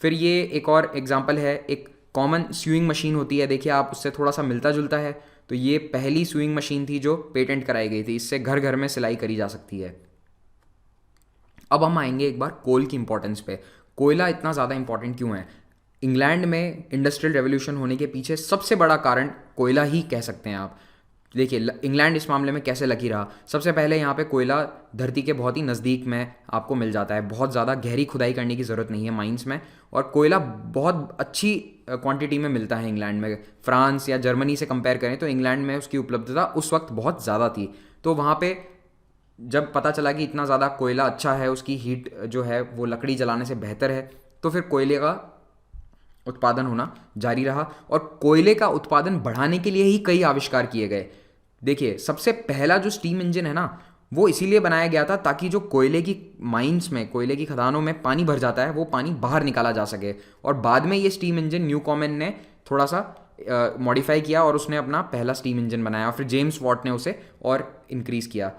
A: फिर ये एक और एग्जांपल है, एक कॉमन स्यूइंग मशीन होती है, देखिए आप उससे थोड़ा सा मिलता जुलता है। तो ये पहली स्यूइंग मशीन थी जो पेटेंट कराई गई थी, इससे घर घर में सिलाई करी जा सकती है। अब हम आएंगे एक बार कोल की इंपॉर्टेंस पे। कोयला इतना ज़्यादा इंपॉर्टेंट क्यों है? इंग्लैंड में इंडस्ट्रियल रेवोल्यूशन होने के पीछे सबसे बड़ा कारण कोयला ही कह सकते हैं आप। देखिए इंग्लैंड इस मामले में कैसे लकी रहा। सबसे पहले यहाँ पे कोयला धरती के बहुत ही नज़दीक में आपको मिल जाता है, बहुत ज़्यादा गहरी खुदाई करने की ज़रूरत नहीं है माइंस में, और कोयला बहुत अच्छी क्वांटिटी में मिलता है इंग्लैंड में। फ्रांस या जर्मनी से कंपेयर करें तो इंग्लैंड में उसकी उपलब्धता उस वक्त बहुत ज़्यादा थी। तो वहाँ पे जब पता चला कि इतना ज़्यादा कोयला अच्छा है, उसकी हीट जो है वो लकड़ी जलाने से बेहतर है, तो फिर कोयले का उत्पादन होना जारी रहा और कोयले का उत्पादन बढ़ाने के लिए ही कई आविष्कार किए गए। देखिए सबसे पहला जो स्टीम इंजन है ना, वो इसीलिए बनाया गया था ताकि जो कोयले की माइंस में, कोयले की खदानों में पानी भर जाता है, वो पानी बाहर निकाला जा सके। और बाद में ये स्टीम इंजन न्यूकॉमन ने थोड़ा सा मॉडिफाई किया और उसने अपना पहला स्टीम इंजन बनाया, और फिर जेम्स वॉट ने उसे और इंक्रीज़ किया।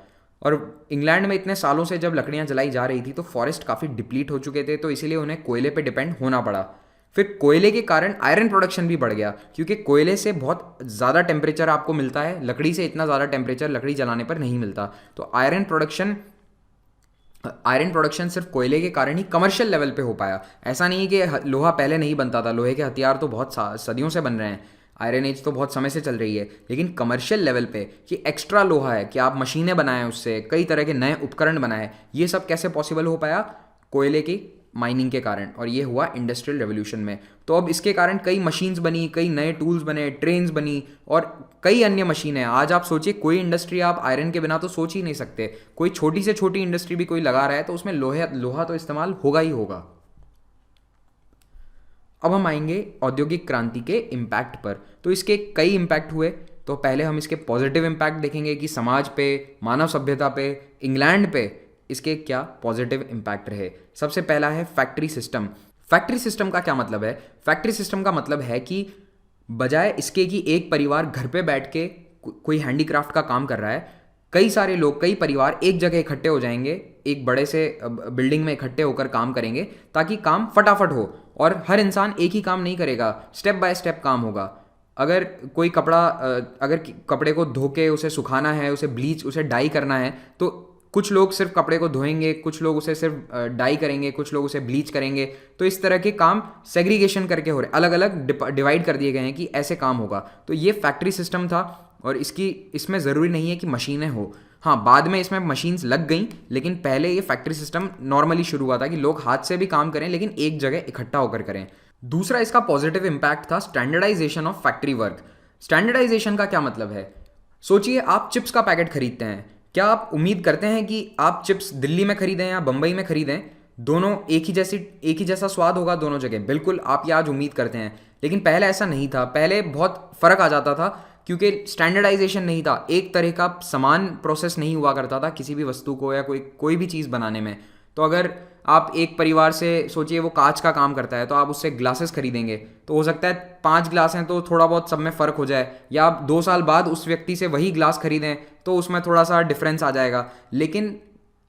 A: और इंग्लैंड में इतने सालों से जब लकड़ियाँ जलाई जा रही थी तो फॉरेस्ट काफ़ी डिप्लीट हो चुके थे, तो इसीलिए उन्हें कोयले पे डिपेंड होना पड़ा। फिर कोयले के कारण आयरन प्रोडक्शन भी बढ़ गया, क्योंकि कोयले से बहुत ज़्यादा टेम्परेचर आपको मिलता है, लकड़ी से इतना ज़्यादा टेम्परेचर लकड़ी जलाने पर नहीं मिलता। तो आयरन प्रोडक्शन सिर्फ कोयले के कारण ही कमर्शियल लेवल पे हो पाया। ऐसा नहीं है कि लोहा पहले नहीं बनता था, लोहे के हथियार तो बहुत सदियों से बन रहे हैं, आयरन एज तो बहुत समय से चल रही है, लेकिन कमर्शियल लेवल पे कि एक्स्ट्रा लोहा है, कि आप मशीनें बनाएं, उससे कई तरह के नए उपकरण बनाएं, ये सब कैसे पॉसिबल हो पाया? कोयले की माइनिंग के कारण, और ये हुआ इंडस्ट्रियल रेवोल्यूशन में। तो अब इसके कारण कई मशीन्स बनी, कई नए टूल्स बने, ट्रेन्स बनी और कई अन्य मशीनें। आज आप सोचिए कोई इंडस्ट्री आप आयरन के बिना तो सोच ही नहीं सकते। कोई छोटी से छोटी इंडस्ट्री भी कोई लगा रहा है तो उसमें लोहा तो इस्तेमाल होगा ही होगा। अब हम आएंगे औद्योगिक क्रांति के इम्पैक्ट पर। तो इसके कई इम्पैक्ट हुए। तो पहले हम इसके पॉजिटिव इम्पैक्ट देखेंगे कि समाज पे, मानव सभ्यता पे, इंग्लैंड पे इसके क्या पॉजिटिव इम्पैक्ट रहे। सबसे पहला है फैक्ट्री सिस्टम। फैक्ट्री सिस्टम का क्या मतलब है? फैक्ट्री सिस्टम का मतलब है कि बजाय इसके कि एक परिवार घर पे बैठ के कोई हैंडीक्राफ्ट का काम कर रहा है, कई सारे लोग, कई परिवार एक जगह इकट्ठे हो जाएंगे, एक बड़े से बिल्डिंग में इकट्ठे होकर काम करेंगे ताकि काम फटाफट हो। और हर इंसान एक ही काम नहीं करेगा, स्टेप बाय स्टेप काम होगा। अगर कोई अगर कपड़े को धो के उसे सुखाना है, उसे ब्लीच, उसे डाई करना है, तो कुछ लोग सिर्फ कपड़े को धोएंगे, कुछ लोग उसे सिर्फ डाई करेंगे, कुछ लोग उसे ब्लीच करेंगे। तो इस तरह के काम सेग्रीगेशन करके हो रहे, अलग अलग डिवाइड कर दिए गए हैं कि ऐसे काम होगा। तो ये फैक्ट्री सिस्टम था और इसमें ज़रूरी नहीं है कि मशीनें हो। हाँ, बाद में इसमें मशीन्स लग गई, लेकिन पहले ये फैक्ट्री सिस्टम नॉर्मली शुरू हुआ था कि लोग हाथ से भी काम करें लेकिन एक जगह इकट्ठा होकर करें। दूसरा इसका पॉजिटिव इंपैक्ट था standardization of factory work. Standardization का क्या मतलब है? सोचिए, आप चिप्स का पैकेट खरीदते हैं। क्या आप उम्मीद करते हैं कि आप चिप्स दिल्ली में खरीदें या बंबई में खरीदें, दोनों एक ही जैसा स्वाद होगा दोनों जगह? बिल्कुल, आप ये आज उम्मीद करते हैं। लेकिन पहले ऐसा नहीं था। पहले बहुत फ़र्क आ जाता था क्योंकि स्टैंडर्डाइजेशन नहीं था, एक तरह का समान प्रोसेस नहीं हुआ करता था किसी भी वस्तु को या कोई भी चीज़ बनाने में। तो अगर आप एक परिवार से सोचिए, वो कांच का काम करता है, तो आप उससे ग्लासेस खरीदेंगे, तो हो सकता है 5 ग्लास हैं तो थोड़ा बहुत सब में फ़र्क हो जाए, या आप 2 साल बाद उस व्यक्ति से वही ग्लास खरीदें तो उसमें थोड़ा सा डिफरेंस आ जाएगा। लेकिन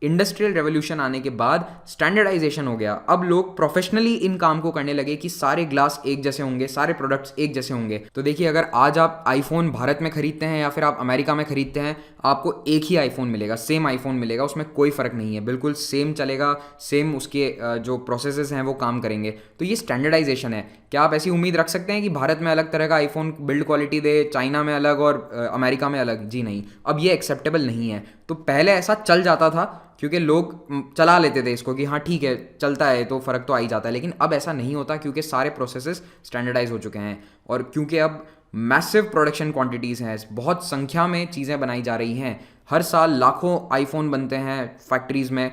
A: इंडस्ट्रियल रेवोल्यूशन आने के बाद स्टैंडर्डाइजेशन हो गया। अब लोग प्रोफेशनली इन काम को करने लगे कि सारे ग्लास एक जैसे होंगे, सारे प्रोडक्ट्स एक जैसे होंगे। तो देखिए, अगर आज आप आईफोन भारत में खरीदते हैं या फिर आप अमेरिका में खरीदते हैं, आपको एक ही आईफोन मिलेगा, सेम आईफोन मिलेगा, उसमें कोई फ़र्क नहीं है, बिल्कुल सेम चलेगा, सेम उसके जो प्रोसेसेस हैं वो काम करेंगे। तो ये स्टैंडर्डाइजेशन है। क्या आप ऐसी उम्मीद रख सकते हैं कि भारत में अलग तरह का आईफोन बिल्ड क्वालिटी दे, चाइना में अलग और अमेरिका में अलग? जी नहीं, अब ये एक्सेप्टेबल नहीं है। तो पहले ऐसा चल जाता था क्योंकि लोग चला लेते थे इसको कि हाँ ठीक है, चलता है तो फ़र्क तो आ ही जाता है। लेकिन अब ऐसा नहीं होता क्योंकि सारे प्रोसेसेस स्टैंडर्डाइज हो चुके हैं और क्योंकि अब मैसिव प्रोडक्शन क्वांटिटीज़ हैं, बहुत संख्या में चीज़ें बनाई जा रही हैं, हर साल लाखों आईफोन बनते हैं फैक्ट्रीज़ में।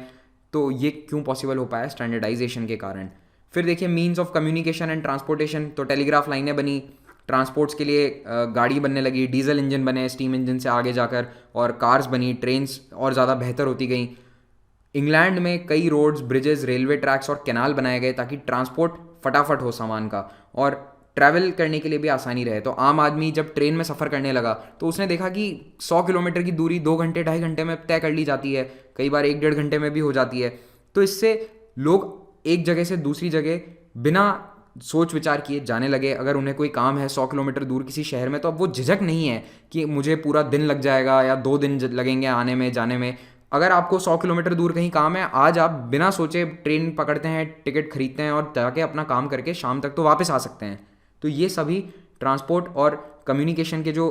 A: तो ये क्यों पॉसिबल हो पाया? स्टैंडर्डाइजेशन के कारण। फिर देखिए, means of communication and transportation. तो टेलीग्राफ लाइनें बनी, ट्रांसपोर्ट्स के लिए गाड़ी बनने लगी, डीजल इंजन बने स्टीम इंजन से आगे जाकर, और कार्स बनी, ट्रेन्स और ज़्यादा बेहतर होती गई। इंग्लैंड में कई रोड्स, ब्रिजेस, रेलवे ट्रैक्स और कैनाल बनाए गए ताकि ट्रांसपोर्ट फटाफट हो सामान का और ट्रैवल करने के लिए भी आसानी रहे। तो आम आदमी जब ट्रेन में सफ़र करने लगा तो उसने देखा कि 100 किलोमीटर की दूरी 2 घंटे 2.5 घंटे में तय कर ली जाती है, कई बार 1-1.5 घंटे में भी हो जाती है। तो इससे लोग एक जगह से दूसरी जगह बिना सोच विचार किए जाने लगे। अगर उन्हें कोई काम है 100 किलोमीटर दूर किसी शहर में, तो अब वो झिझक नहीं है कि मुझे पूरा दिन लग जाएगा या 2 दिन लगेंगे आने में जाने में। अगर आपको 100 किलोमीटर दूर कहीं काम है, आज आप बिना सोचे ट्रेन पकड़ते हैं, टिकट खरीदते हैं और जाके अपना काम करके शाम तक तो वापस आ सकते हैं। तो ये सभी ट्रांसपोर्ट और कम्युनिकेशन के जो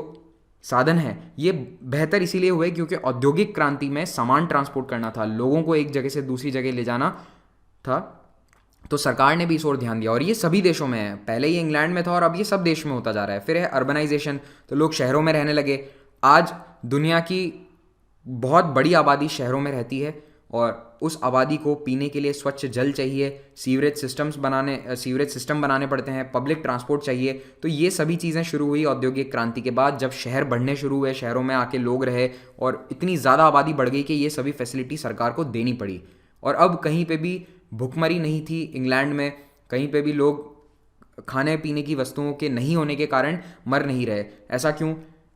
A: साधन हैं, ये बेहतर इसीलिए हुए क्योंकि औद्योगिक क्रांति में सामान ट्रांसपोर्ट करना था, लोगों को एक जगह से दूसरी जगह ले जाना था। तो सरकार ने भी इस ओर ध्यान दिया और ये सभी देशों में है। पहले ये इंग्लैंड में था और अब ये सब देश में होता जा रहा है। फिर है अर्बनाइजेशन। तो लोग शहरों में रहने लगे। आज दुनिया की बहुत बड़ी आबादी शहरों में रहती है और उस आबादी को पीने के लिए स्वच्छ जल चाहिए, सीवरेज सिस्टम बनाने पड़ते हैं, पब्लिक ट्रांसपोर्ट चाहिए। तो ये सभी चीज़ें शुरू हुई औद्योगिक क्रांति के बाद, जब शहर बढ़ने शुरू हुए, शहरों में आके लोग रहे और इतनी ज़्यादा आबादी बढ़ गई कि ये सभी फैसिलिटी सरकार को देनी पड़ी। और अब कहीं पे भी भुखमरी नहीं थी इंग्लैंड में, कहीं पे भी लोग खाने पीने की वस्तुओं के नहीं होने के कारण मर नहीं रहे। ऐसा क्यों?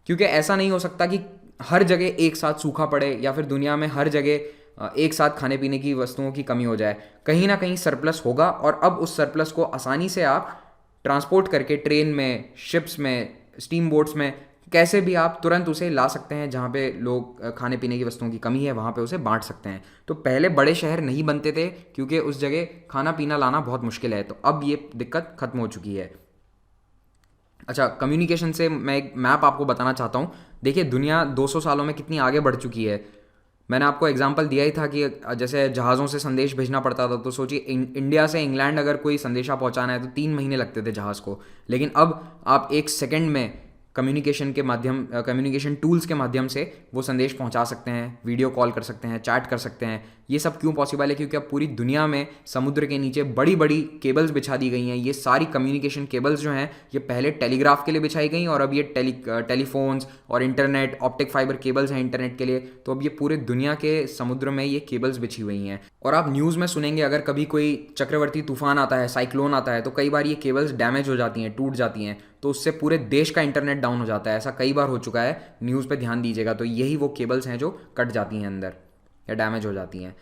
A: क्योंकि ऐसा नहीं हो सकता कि हर जगह एक साथ सूखा पड़े या फिर दुनिया में हर जगह एक साथ खाने पीने की वस्तुओं की कमी हो जाए। कहीं ना कहीं सरप्लस होगा और अब उस सरप्लस को आसानी से आप ट्रांसपोर्ट करके ट्रेन में, शिप्स में, स्टीम बोट्स में, कैसे भी आप तुरंत उसे ला सकते हैं। जहाँ पे लोग खाने पीने की वस्तुओं की कमी है वहाँ पे उसे बांट सकते हैं। तो पहले बड़े शहर नहीं बनते थे क्योंकि उस जगह खाना पीना लाना बहुत मुश्किल है। तो अब ये दिक्कत खत्म हो चुकी है। अच्छा, कम्युनिकेशन से मैं एक मैप आपको बताना चाहता हूँ। देखिए, दुनिया 200 सालों में कितनी आगे बढ़ चुकी है। मैंने आपको एग्जांपल दिया ही था कि जैसे जहाज़ों से संदेश भेजना पड़ता था। तो सोचिए, इंडिया से इंग्लैंड अगर कोई संदेशा पहुंचाना है तो 3 महीने लगते थे जहाज़ को। लेकिन अब आप 1 सेकंड में कम्युनिकेशन टूल्स के माध्यम से वो संदेश पहुंचा सकते हैं, वीडियो कॉल कर सकते हैं, चैट कर सकते हैं। ये सब क्यों पॉसिबल है? क्योंकि अब पूरी दुनिया में समुद्र के नीचे बड़ी बड़ी केबल्स बिछा दी गई हैं। ये सारी कम्युनिकेशन केबल्स जो हैं, ये पहले टेलीग्राफ के लिए बिछाई गई और अब ये टेलीफोन्स और इंटरनेट, ऑप्टिक फाइबर केबल्स हैं इंटरनेट के लिए। तो अब ये पूरे दुनिया के समुद्र में ये केबल्स बिछी हुई हैं। और आप न्यूज़ में सुनेंगे, अगर कभी कोई चक्रवर्ती तूफान आता है, साइक्लोन आता है, तो कई बार ये केबल्स डैमेज हो जाती हैं, टूट जाती हैं। तो उससे पूरे देश का इंटरनेट डाउन हो जाता है। ऐसा कई बार हो चुका है, न्यूज़ पे ध्यान दीजिएगा। तो यही वो केबल्स हैं जो कट जाती हैं अंदर या डैमेज हो जाती हैं।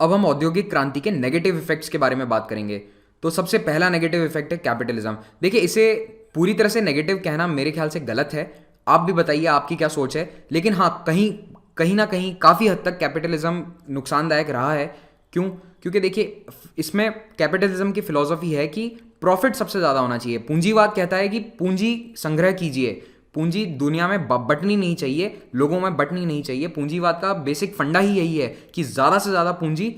A: अब हम औद्योगिक क्रांति के नेगेटिव इफेक्ट्स के बारे में बात करेंगे। तो सबसे पहला नेगेटिव इफेक्ट है कैपिटलिज्म। देखिए, इसे पूरी तरह से नेगेटिव कहना मेरे ख्याल से गलत है। आप भी बताइए आपकी क्या सोच है। लेकिन हाँ, कहीं कहीं ना कहीं काफ़ी हद तक कैपिटलिज्म नुकसानदायक रहा है। क्यों? क्योंकि देखिए, इसमें कैपिटलिज्म की फिलॉसफी है कि प्रॉफिट सबसे ज़्यादा होना चाहिए। पूंजीवाद कहता है कि पूंजी संग्रह कीजिए, पूंजी दुनिया में बंटनी नहीं चाहिए, लोगों में बंटनी नहीं चाहिए। पूंजीवाद का बेसिक फंडा ही यही है कि ज़्यादा से ज़्यादा पूंजी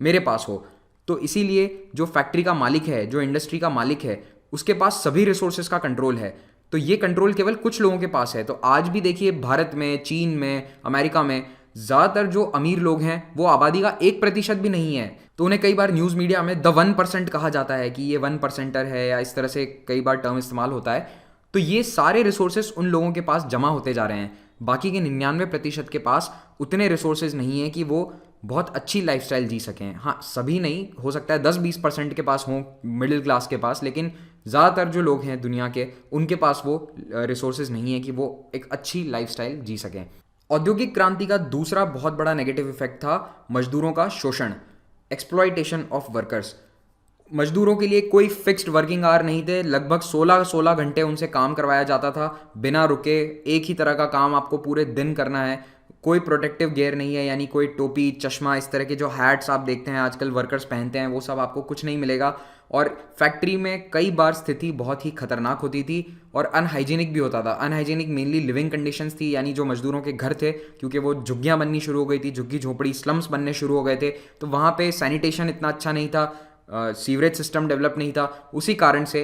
A: मेरे पास हो। तो इसीलिए जो फैक्ट्री का मालिक है, जो इंडस्ट्री का मालिक है, उसके पास सभी रिसोर्सेज का कंट्रोल है। तो ये कंट्रोल केवल कुछ लोगों के पास है। तो आज भी देखिए, भारत में, चीन में, अमेरिका में ज़्यादातर जो अमीर लोग हैं वो आबादी का 1% भी नहीं है। तो उन्हें कई बार न्यूज़ मीडिया में द 1% कहा जाता है कि ये 1%er है, या इस तरह से कई बार टर्म इस्तेमाल होता है। तो ये सारे रिसोर्सेज उन लोगों के पास जमा होते जा रहे हैं। बाकी के 99% के पास उतने रिसोर्सेज नहीं है कि वो बहुत अच्छी लाइफस्टाइल जी सकें। हाँ, सभी नहीं, हो सकता है 10-20% के पास हों मिडिल क्लास के पास, लेकिन ज़्यादातर जो लोग हैं दुनिया के, उनके पास वो रिसोर्सेज नहीं है कि वो एक अच्छी लाइफस्टाइल जी सकें। औद्योगिक क्रांति का दूसरा बहुत बड़ा नेगेटिव इफेक्ट था मजदूरों का शोषण, एक्सप्लॉयटेशन ऑफ वर्कर्स। मजदूरों के लिए कोई फिक्स्ड वर्किंग आवर नहीं थे। लगभग 16-16 घंटे उनसे काम करवाया जाता था बिना रुके। एक ही तरह का काम आपको पूरे दिन करना है। कोई प्रोटेक्टिव गियर नहीं है, यानी कोई टोपी, चश्मा, इस तरह के जो हैट्स आप देखते हैं आजकल वर्कर्स पहनते हैं, वो सब आपको कुछ नहीं मिलेगा। और फैक्ट्री में कई बार स्थिति बहुत ही खतरनाक होती थी और अनहाइजीनिक भी होता था। अनहाइजीनिक मेनली लिविंग कंडीशंस थी, यानी जो मजदूरों के घर थे, क्योंकि वो झुग्गियाँ बननी शुरू हो गई थी, झुग्गी झोपड़ी स्लम्स बनने शुरू हो गए थे, तो वहाँ पे सैनिटेशन इतना अच्छा नहीं था, सीवरेज सिस्टम डेवलप नहीं था। उसी कारण से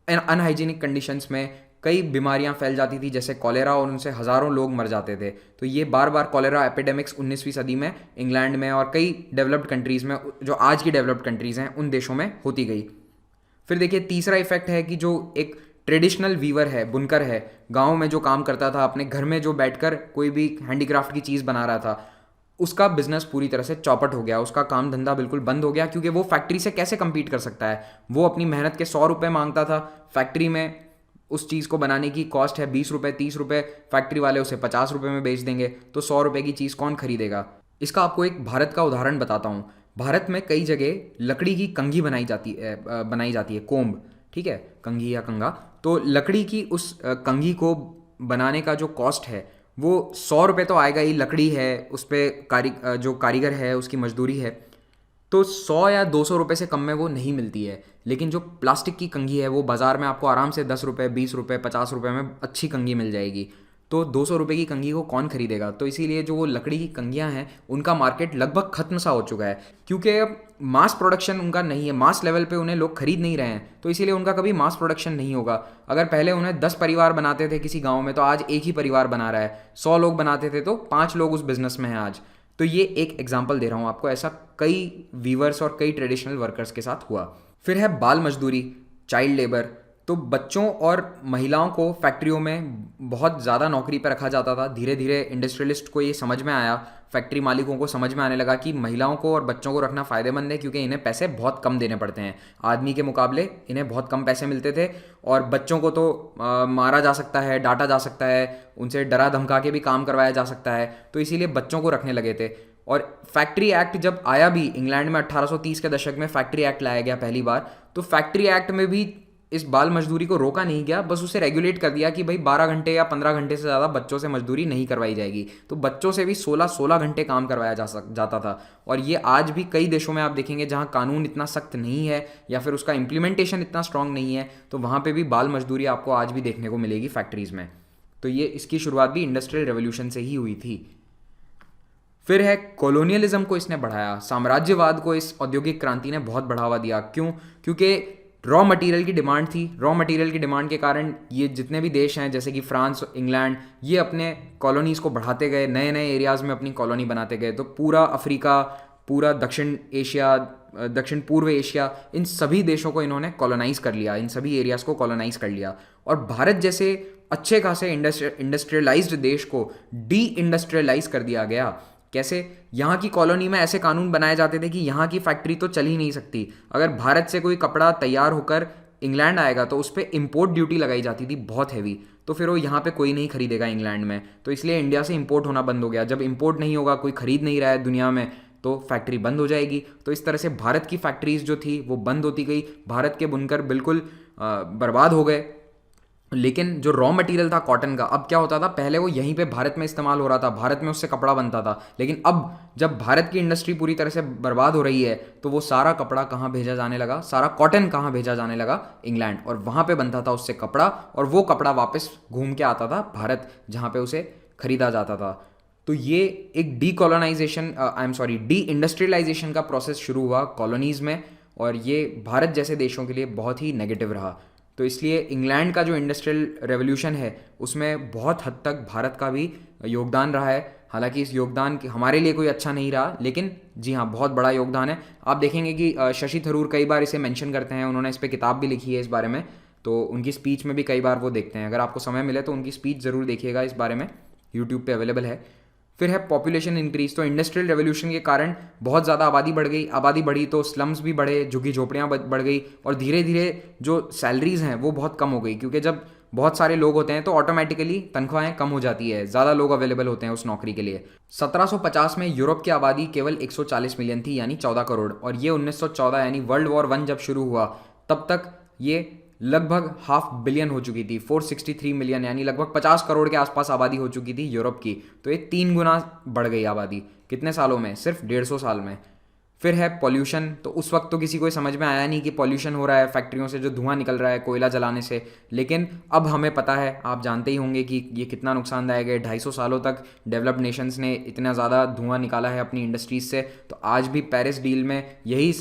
A: अनहाइजीनिक कंडीशंस में कई बीमारियां फैल जाती थी, जैसे कॉलेरा, और उनसे हज़ारों लोग मर जाते थे। तो ये बार बार कॉलेरा एपिडेमिक्स 19वीं सदी में इंग्लैंड में और कई डेवलप्ड कंट्रीज़ में, जो आज की डेवलप्ड कंट्रीज़ हैं, उन देशों में होती गई। फिर देखिए, तीसरा इफेक्ट है कि जो एक ट्रेडिशनल वीवर है, बुनकर है, गाँव में जो काम करता था, अपने घर में जो बैठकर कोई भी हैंडीक्राफ्ट की चीज़ बना रहा था, उसका बिजनेस पूरी तरह से चौपट हो गया। उसका काम धंधा बिल्कुल बंद हो गया, क्योंकि वो फैक्ट्री से कैसे कम्पीट कर सकता है। वो अपनी मेहनत के 100 रुपये मांगता था, फैक्ट्री में उस चीज़ को बनाने की कॉस्ट है 20 रुपये, 30 रुपये, फैक्ट्री वाले उसे 50 रुपये में बेच देंगे। तो 100 रुपये की चीज़ कौन खरीदेगा। इसका आपको एक भारत का उदाहरण बताता हूँ। भारत में कई जगह लकड़ी की कंघी बनाई जाती है, कोम्ब, ठीक है, कंघी या कंगा। तो लकड़ी की उस कंघी को बनाने का जो कॉस्ट है वो 100 रुपये तो आएगा ही। लकड़ी है, उस पर जो कारीगर है उसकी मजदूरी है, तो 100 या 200 रुपये से कम में वो नहीं मिलती है। लेकिन जो प्लास्टिक की कंघी है वो बाज़ार में आपको आराम से 10 रुपये, 20 रुपये, 50 रुपये में अच्छी कंघी मिल जाएगी। तो 200 रुपये की कंघी को कौन खरीदेगा। तो इसीलिए जो वो लकड़ी की कंघियाँ हैं उनका मार्केट लगभग खत्म सा हो चुका है, क्योंकि अब मास प्रोडक्शन उनका नहीं है, मास लेवल पे उन्हें लोग खरीद नहीं रहे हैं। तो इसीलिए उनका कभी मास प्रोडक्शन नहीं होगा। अगर पहले उन्हें 10 परिवार बनाते थे किसी गाँव में, तो आज एक ही परिवार बना रहा है। 100 लोग बनाते थे तो 5 लोग उस बिज़नेस में हैं आज। तो ये एक एग्जाम्पल दे रहा हूँ आपको, ऐसा कई वीवर्स और कई ट्रेडिशनल वर्कर्स के साथ हुआ। फिर है बाल मजदूरी, चाइल्ड लेबर। तो बच्चों और महिलाओं को फैक्ट्रियों में बहुत ज़्यादा नौकरी पर रखा जाता था। धीरे धीरे इंडस्ट्रियलिस्ट को ये समझ में आया, फैक्ट्री मालिकों को समझ में आने लगा कि महिलाओं को और बच्चों को रखना फ़ायदेमंद है, क्योंकि इन्हें पैसे बहुत कम देने पड़ते हैं। आदमी के मुकाबले इन्हें बहुत कम पैसे मिलते थे, और बच्चों को तो मारा जा सकता है, डांटा जा सकता है, उनसे डरा धमका के भी काम करवाया जा सकता है। तो इसीलिए बच्चों को रखने लगे थे। और फैक्ट्री एक्ट जब आया भी इंग्लैंड में 1830 के दशक में फैक्ट्री एक्ट लाया गया पहली बार, तो फैक्ट्री एक्ट में भी इस बाल मजदूरी को रोका नहीं गया, बस उसे रेगुलेट कर दिया कि भाई 12 घंटे या 15 घंटे से ज़्यादा बच्चों से मजदूरी नहीं करवाई जाएगी। तो बच्चों से भी 16-16 घंटे काम करवाया जाता था। और ये आज भी कई देशों में आप देखेंगे जहाँ कानून इतना सख्त नहीं है या फिर उसका इम्प्लीमेंटेशन इतना स्ट्रांग नहीं है, तो वहाँ पर भी बाल मजदूरी आपको आज भी देखने को मिलेगी फैक्ट्रीज़ में। तो ये इसकी शुरुआत भी इंडस्ट्रियल रेवोल्यूशन से ही हुई थी। फिर है कॉलोनियलिज्म को इसने बढ़ाया, साम्राज्यवाद को इस औद्योगिक क्रांति ने बहुत बढ़ावा दिया। क्यों? क्योंकि रॉ मटेरियल की डिमांड थी। रॉ मटेरियल की डिमांड के कारण ये जितने भी देश हैं, जैसे कि फ्रांस, इंग्लैंड, ये अपने कॉलोनीज़ को बढ़ाते गए, नए नए एरियाज़ में अपनी कॉलोनी बनाते गए। तो पूरा अफ्रीका, पूरा दक्षिण एशिया, दक्षिण पूर्व एशिया, इन सभी देशों को इन्होंने कॉलोनाइज़ कर लिया, इन सभी एरियाज़ को कॉलोनाइज़ कर लिया। और भारत जैसे अच्छे खासे इंडस्ट्रियलाइज्ड देश को डी इंडस्ट्रियलाइज कर दिया गया। कैसे? यहाँ की कॉलोनी में ऐसे कानून बनाए जाते थे कि यहाँ की फैक्ट्री तो चल ही नहीं सकती। अगर भारत से कोई कपड़ा तैयार होकर इंग्लैंड आएगा तो उस पर इम्पोर्ट ड्यूटी लगाई जाती थी बहुत हैवी, तो फिर वो यहाँ पे कोई नहीं खरीदेगा इंग्लैंड में, तो इसलिए इंडिया से इंपोर्ट होना बंद हो गया। जब इंपोर्ट नहीं होगा, कोई खरीद नहीं रहा है दुनिया में, तो फैक्ट्री बंद हो जाएगी। तो इस तरह से भारत की फैक्ट्रीज जो थी वो बंद होती गई, भारत के बुनकर बिल्कुल बर्बाद हो गए। लेकिन जो रॉ मटेरियल था कॉटन का, अब क्या होता था, पहले वो यहीं पे भारत में इस्तेमाल हो रहा था, भारत में उससे कपड़ा बनता था, लेकिन अब जब भारत की इंडस्ट्री पूरी तरह से बर्बाद हो रही है तो वो सारा कपड़ा कहाँ भेजा जाने लगा, सारा कॉटन कहाँ भेजा जाने लगा, इंग्लैंड, और वहाँ पे बनता था उससे कपड़ा, और वो कपड़ा वापस घूम के आता था भारत, जहाँ पे उसे खरीदा जाता था। तो ये एक डीकोलोनाइजेशन, डी इंडस्ट्रियलाइजेशन का प्रोसेस शुरू हुआ कॉलोनीज़ में, और ये भारत जैसे देशों के लिए बहुत ही नेगेटिव रहा। तो इसलिए इंग्लैंड का जो इंडस्ट्रियल रेवोल्यूशन है उसमें बहुत हद तक भारत का भी योगदान रहा है। हालांकि इस योगदान हमारे लिए कोई अच्छा नहीं रहा, लेकिन जी हाँ, बहुत बड़ा योगदान है। आप देखेंगे कि शशि थरूर कई बार इसे मेंशन करते हैं, उन्होंने इस पर किताब भी लिखी है इस बारे में, तो उनकी स्पीच में भी कई बार वो देखते हैं। अगर आपको समय मिले तो उनकी स्पीच ज़रूर देखिएगा इस बारे में, यूट्यूब पे अवेलेबल है। फिर है पॉपुलेशन इंक्रीज। तो इंडस्ट्रियल रेवोल्यूशन के कारण बहुत ज़्यादा आबादी बढ़ गई, आबादी बढ़ी तो स्लम्स भी बढ़े, झुग्गी झोपड़ियाँ बढ़ गई, और धीरे धीरे जो सैलरीज हैं वो बहुत कम हो गई, क्योंकि जब बहुत सारे लोग होते हैं तो ऑटोमेटिकली तनख्वाहें कम हो जाती है, ज़्यादा लोग अवेलेबल होते हैं उस नौकरी के लिए। 1750 में यूरोप की आबादी केवल 140 मिलियन थी, यानी 14 करोड़, और ये 1914 यानी वर्ल्ड वॉर 1 जब शुरू हुआ तब तक ये लगभग 500 मिलियन हो चुकी थी, 463 मिलियन, यानी लगभग 50 करोड़ के आसपास आबादी हो चुकी थी यूरोप की। तो ये 3 गुना बढ़ गई आबादी, कितने सालों में, सिर्फ 150 साल में। फिर है पॉल्यूशन। तो उस वक्त तो किसी को समझ में आया नहीं कि पॉल्यूशन हो रहा है फैक्ट्रियों से जो धुआं निकल रहा है कोयला जलाने से, लेकिन अब हमें पता है, आप जानते ही होंगे कि ये कितना नुकसानदायक है। 250 सालों तक डेवलप्ड नेशंस ने इतना ज़्यादा धुआं निकाला है अपनी इंडस्ट्रीज से, तो आज भी पेरिस डील में यही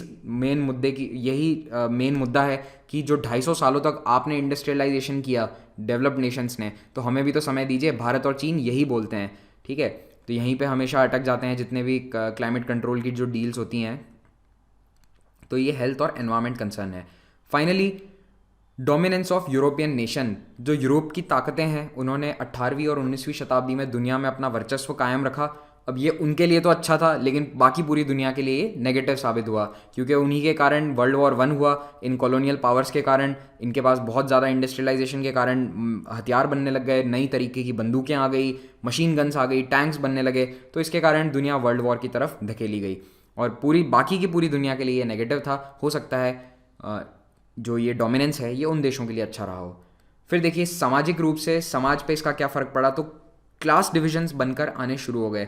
A: मेन मुद्दा है कि जो 250 सालों तक आपने इंडस्ट्रियलाइजेशन किया डेवलप्ड नेशंस ने, तो हमें भी तो समय दीजिए। भारत और चीन यही बोलते हैं, ठीक है, तो यहीं पे हमेशा अटक जाते हैं जितने भी क्लाइमेट कंट्रोल की जो डील्स होती हैं। तो ये हेल्थ और एनवायरनमेंट कंसर्न है। Finally dominance of European nation. जो यूरोप की ताकतें हैं उन्होंने 18वीं और 19वीं शताब्दी में दुनिया में अपना वर्चस्व कायम रखा। अब ये उनके लिए तो अच्छा था, लेकिन बाकी पूरी दुनिया के लिए नेगेटिव साबित हुआ, क्योंकि उन्हीं के कारण वर्ल्ड वॉर 1 हुआ। इन कॉलोनियल पावर्स के कारण, इनके पास बहुत ज़्यादा इंडस्ट्रियलाइजेशन के कारण हथियार बनने लग गए, नई तरीके की बंदूकें आ गई, मशीन गन्स आ गई, टैंक्स बनने लगे, तो इसके कारण दुनिया वर्ल्ड वॉर की तरफ धकेली गई, और बाकी की पूरी दुनिया के लिए ये नेगेटिव था। हो सकता है जो ये डोमिनेंस है ये उन देशों के लिए अच्छा रहा हो। फिर देखिए सामाजिक रूप से समाज पे इसका क्या फ़र्क पड़ा, तो क्लास डिविजन्स बनकर आने शुरू हो गए,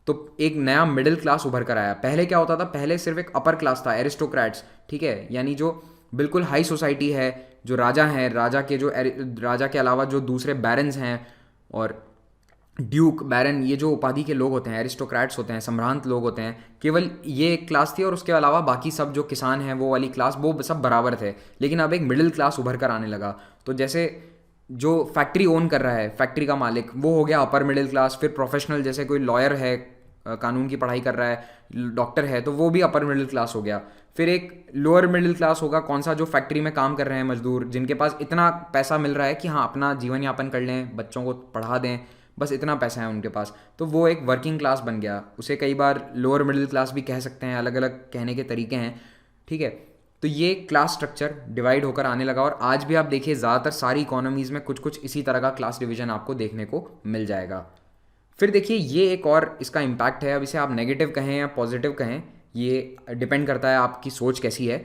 A: तो एक नया मिडिल क्लास उभर कर आया। पहले क्या होता था, पहले सिर्फ एक अपर क्लास था, एरिस्टोक्रेट्स, ठीक है, यानी जो बिल्कुल हाई सोसाइटी है, जो राजा हैं, राजा के अलावा जो दूसरे बैरन्स हैं और ड्यूक, बैरन, ये जो उपाधि के लोग होते हैं, एरिस्टोक्रेट्स होते हैं, सम्भ्रांत लोग होते हैं, केवल ये एक क्लास थी, और उसके अलावा बाकी सब जो किसान हैं वो वाली क्लास, वो सब बराबर थे। लेकिन अब एक मिडिल क्लास उभर कर आने लगा। तो जैसे जो फैक्ट्री ओन कर रहा है, फैक्ट्री का मालिक, वो हो गया अपर मिडिल क्लास। फिर प्रोफेशनल, जैसे कोई लॉयर है, कानून की पढ़ाई कर रहा है, डॉक्टर है, तो वो भी अपर मिडिल क्लास हो गया। फिर एक लोअर मिडिल क्लास होगा, कौन सा, जो फैक्ट्री में काम कर रहे हैं मजदूर, जिनके पास इतना पैसा मिल रहा है कि हाँ अपना जीवन यापन कर लें, बच्चों को पढ़ा दें, बस इतना पैसा है उनके पास, तो वो एक वर्किंग क्लास बन गया। उसे कई बार लोअर मिडिल क्लास भी कह सकते हैं, अलग अलग कहने के तरीके हैं, ठीक है। तो ये क्लास स्ट्रक्चर डिवाइड होकर आने लगा, और आज भी आप देखिए ज़्यादातर सारी इकोनॉमीज़ में कुछ कुछ इसी तरह का क्लास डिवीजन आपको देखने को मिल जाएगा। फिर देखिए ये एक और इसका इम्पैक्ट है, अब इसे आप नेगेटिव कहें या पॉजिटिव कहें, ये डिपेंड करता है आपकी सोच कैसी है।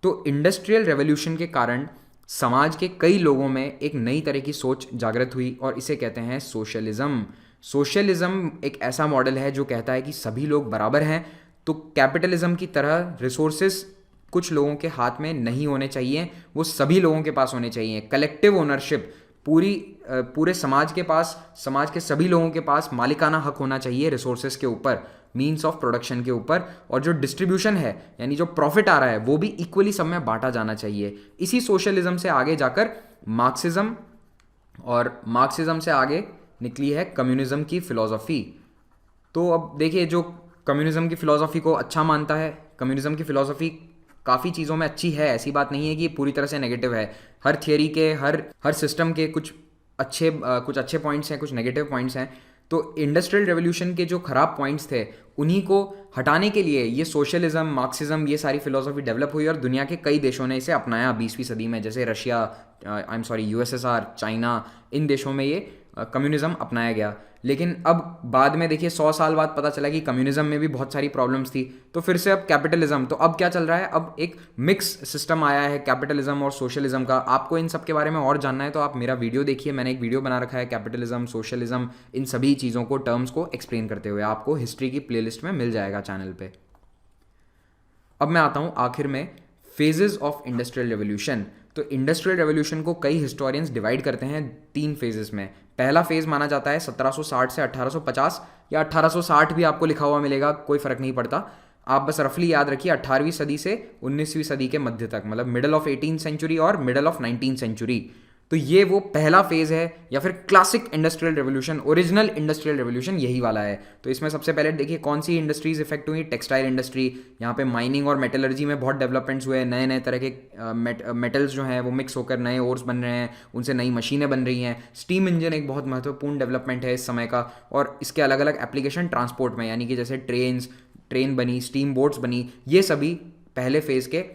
A: तो इंडस्ट्रियल रेवोल्यूशन के कारण समाज के कई लोगों में एक नई तरह की सोच जागृत हुई, और इसे कहते हैं सोशलिज्म। सोशलिज्म एक ऐसा मॉडल है जो कहता है कि सभी लोग बराबर हैं, तो कैपिटलिज्म की तरह रिसोर्सेज कुछ लोगों के हाथ में नहीं होने चाहिए, वो सभी लोगों के पास होने चाहिए। कलेक्टिव ओनरशिप, पूरे समाज के पास, समाज के सभी लोगों के पास मालिकाना हक होना चाहिए रिसोर्सेज के ऊपर, मीन्स ऑफ प्रोडक्शन के ऊपर, और जो डिस्ट्रीब्यूशन है यानी जो प्रॉफिट आ रहा है वो भी इक्वली सब में बांटा जाना चाहिए। इसी सोशलिज्म से आगे जाकर मार्क्सिज्म, और मार्क्सिज्म से आगे निकली है कम्युनिज्म की फिलॉसफी। तो अब देखिए, जो कम्युनिज्म की फिलॉसफी को अच्छा मानता है, कम्युनिज्म की फिलॉसफी काफ़ी चीज़ों में अच्छी है, ऐसी बात नहीं है कि पूरी तरह से नेगेटिव है। हर थियरी के, हर सिस्टम के कुछ अच्छे पॉइंट्स हैं, कुछ नेगेटिव पॉइंट्स हैं। तो इंडस्ट्रियल रेवोल्यूशन के जो खराब पॉइंट्स थे उन्हीं को हटाने के लिए ये सोशलिज्म, मार्क्सिज्म, ये सारी फिलोसॉफी डेवलप हुई और दुनिया के कई देशों ने इसे अपनाया 20वीं सदी में, जैसे रशिया, यूएसएसआर, चाइना, इन देशों में ये कम्युनिज्म अपनाया गया। लेकिन अब बाद में देखिए 100 साल बाद पता चला कि कम्युनिज्म में भी बहुत सारी प्रॉब्लम्स थी, तो फिर से अब कैपिटलिज्म। तो अब क्या चल रहा है, अब एक मिक्स सिस्टम आया है कैपिटलिज्म और सोशलिज्म का। आपको इन सब के बारे में और जानना है तो आप मेरा वीडियो देखिए, मैंने एक वीडियो बना रखा है कैपिटलिज्म, सोशलिज्म, इन सभी चीज़ों को, टर्म्स को एक्सप्लेन करते हुए, आपको हिस्ट्री की प्लेलिस्ट में मिल जाएगा चैनल पे। अब मैं आता हूँ आखिर में फेजेस ऑफ इंडस्ट्रियल रेवोल्यूशन। तो इंडस्ट्रियल रेवोल्यूशन को कई हिस्टोरियंस डिवाइड करते हैं 3 फेजेस में। पहला फेज माना जाता है 1760 से 1850, या 1860 भी आपको लिखा हुआ मिलेगा, कोई फर्क नहीं पड़ता। आप बस रफली याद रखिए 18वीं सदी से 19वीं सदी के मध्य तक, मतलब मिडल ऑफ 18th सेंचुरी और मिडल ऑफ 19th सेंचुरी। तो ये वो पहला फेज है, या फिर classic industrial revolution, original industrial revolution यही वाला है। तो इसमें सबसे पहले देखिए कौन सी इंडस्ट्रीज इफेक्ट हुई। टेक्सटाइल इंडस्ट्री, यहाँ पे माइनिंग और मेटलर्जी में बहुत डेवलपमेंट्स हुए, नए नए तरह के मेटल्स जो हैं वो मिक्स होकर नए ओर्स बन रहे हैं, उनसे नई मशीनें बन रही हैं। स्टीम इंजन एक बहुत महत्वपूर्ण डेवलपमेंट है इस समय का, और इसके अलग अलग एप्लीकेशन ट्रांसपोर्ट में, यानी कि जैसे ट्रेन बनी, स्टीम बोट्स बनी, ये सभी पहले फेज के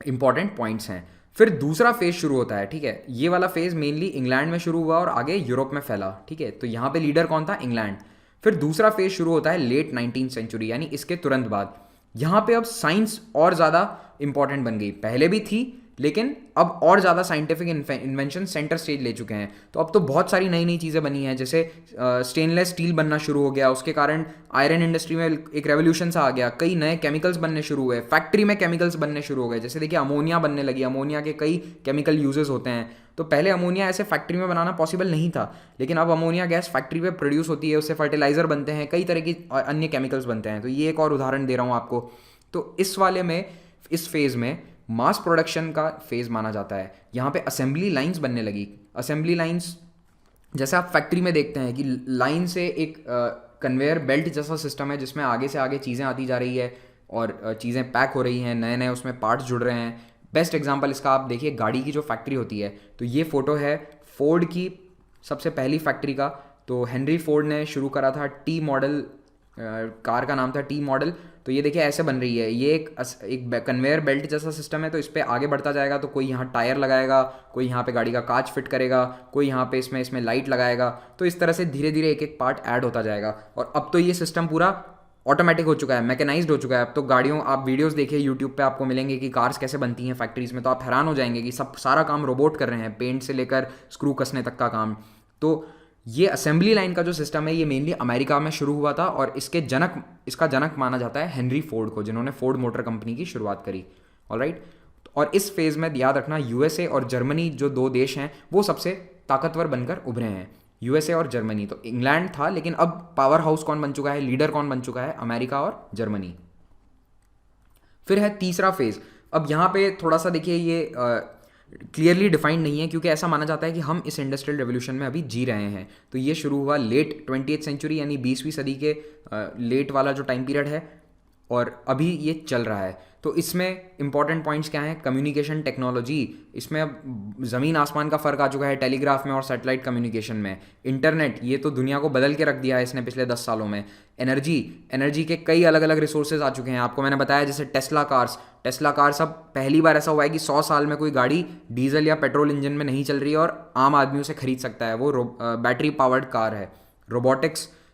A: इंपॉर्टेंट पॉइंट्स हैं। फिर दूसरा फेज शुरू होता है, ठीक है। ये वाला फेज मेनली इंग्लैंड में शुरू हुआ और आगे यूरोप में फैला, ठीक है। तो यहाँ पे लीडर कौन था, इंग्लैंड। फिर दूसरा फेज शुरू होता है लेट 19th सेंचुरी, यानी इसके तुरंत बाद। यहाँ पे अब साइंस और ज़्यादा इंपॉर्टेंट बन गई, पहले भी थी लेकिन अब और ज़्यादा साइंटिफिक इन्वेंशन सेंटर स्टेज ले चुके हैं। तो अब तो बहुत सारी नई नई चीज़ें बनी हैं, जैसे स्टेनलेस स्टील बनना शुरू हो गया, उसके कारण आयरन इंडस्ट्री में एक रेवोल्यूशन सा आ गया, कई नए केमिकल्स बनने शुरू हुए, फैक्ट्री में केमिकल्स बनने शुरू हो गए। जैसे देखिए अमोनिया बनने लगी, अमोनिया के कई केमिकल यूजेस होते हैं। तो पहले अमोनिया ऐसे फैक्ट्री में बनाना पॉसिबल नहीं था, लेकिन अब अमोनिया गैस फैक्ट्री में प्रोड्यूस होती है, उससे फर्टिलाइजर बनते हैं, कई तरह की अन्य केमिकल्स बनते हैं। तो ये एक और उदाहरण दे रहा हूँ आपको। तो इस वाले में, इस फेज में मास प्रोडक्शन का फेज माना जाता है। यहाँ पे असेंबली लाइंस बनने लगी। असेंबली लाइंस जैसे आप फैक्ट्री में देखते हैं कि लाइन से एक कन्वेयर बेल्ट जैसा सिस्टम है, जिसमें आगे से आगे चीज़ें आती जा रही है और चीज़ें पैक हो रही हैं, नए नए उसमें पार्ट्स जुड़ रहे हैं। बेस्ट एग्जांपल इसका आप देखिए, गाड़ी की जो फैक्ट्री होती है, तो ये फोटो है फोर्ड की सबसे पहली फैक्ट्री का। तो हेनरी फोर्ड ने शुरू करा था, टी मॉडल कार का नाम था, टी मॉडल। तो ये देखिए ऐसे बन रही है, ये एक कन्वेयर बेल्ट जैसा सिस्टम है। तो इस पर आगे बढ़ता जाएगा, तो कोई यहाँ टायर लगाएगा, कोई यहाँ पे गाड़ी का कांच फिट करेगा, कोई यहाँ पे इसमें लाइट लगाएगा। तो इस तरह से धीरे धीरे एक एक पार्ट ऐड होता जाएगा। और अब तो ये सिस्टम पूरा ऑटोमेटिक हो चुका है, मैकेनाइज्ड हो चुका है। अब तो गाड़ियों, आप वीडियोस देखिए यूट्यूब पे, आपको मिलेंगे कि कार्स कैसे बनती हैं फैक्ट्रीज में, तो आप हैरान हो जाएंगे कि सारा काम रोबोट कर रहे हैं, पेंट से लेकर स्क्रू कसने तक का काम। तो ये असेंबली लाइन का जो सिस्टम है, ये मेनली अमेरिका में शुरू हुआ था, और इसका जनक माना जाता है हेनरी फोर्ड को, जिन्होंने फोर्ड मोटर कंपनी की शुरुआत करी। ऑलराइट। और इस फेज में याद रखना, यूएसए और जर्मनी जो 2 देश हैं, वो सबसे ताकतवर बनकर उभरे हैं, यूएसए और जर्मनी। तो इंग्लैंड था, लेकिन अब पावर हाउस कौन बन चुका है, लीडर कौन बन चुका है, अमेरिका और जर्मनी। फिर है तीसरा फेज। अब यहाँ पे थोड़ा सा देखिए, ये क्लियरली डिफाइंड नहीं है, क्योंकि ऐसा माना जाता है कि हम इस इंडस्ट्रियल रेवोल्यूशन में अभी जी रहे हैं। तो ये शुरू हुआ लेट 20th सेंचुरी, यानी 20वीं सदी के लेट वाला जो टाइम पीरियड है, और अभी ये चल रहा है। तो इसमें इंपॉर्टेंट पॉइंट्स क्या हैं, कम्युनिकेशन टेक्नोलॉजी, इसमें अब ज़मीन आसमान का फ़र्क आ चुका है टेलीग्राफ में और सैटेलाइट कम्युनिकेशन में। इंटरनेट, ये तो दुनिया को बदल के रख दिया है इसने पिछले 10 सालों में। एनर्जी के कई अलग अलग रिसोर्सेज आ चुके हैं। आपको मैंने बताया जैसे टेस्ला कार्स, अब पहली बार ऐसा हुआ है कि 100 साल में कोई गाड़ी डीजल या पेट्रोल इंजन में नहीं चल रही है और आम आदमी उसे खरीद सकता है। वो बैटरी पावर्ड कार है।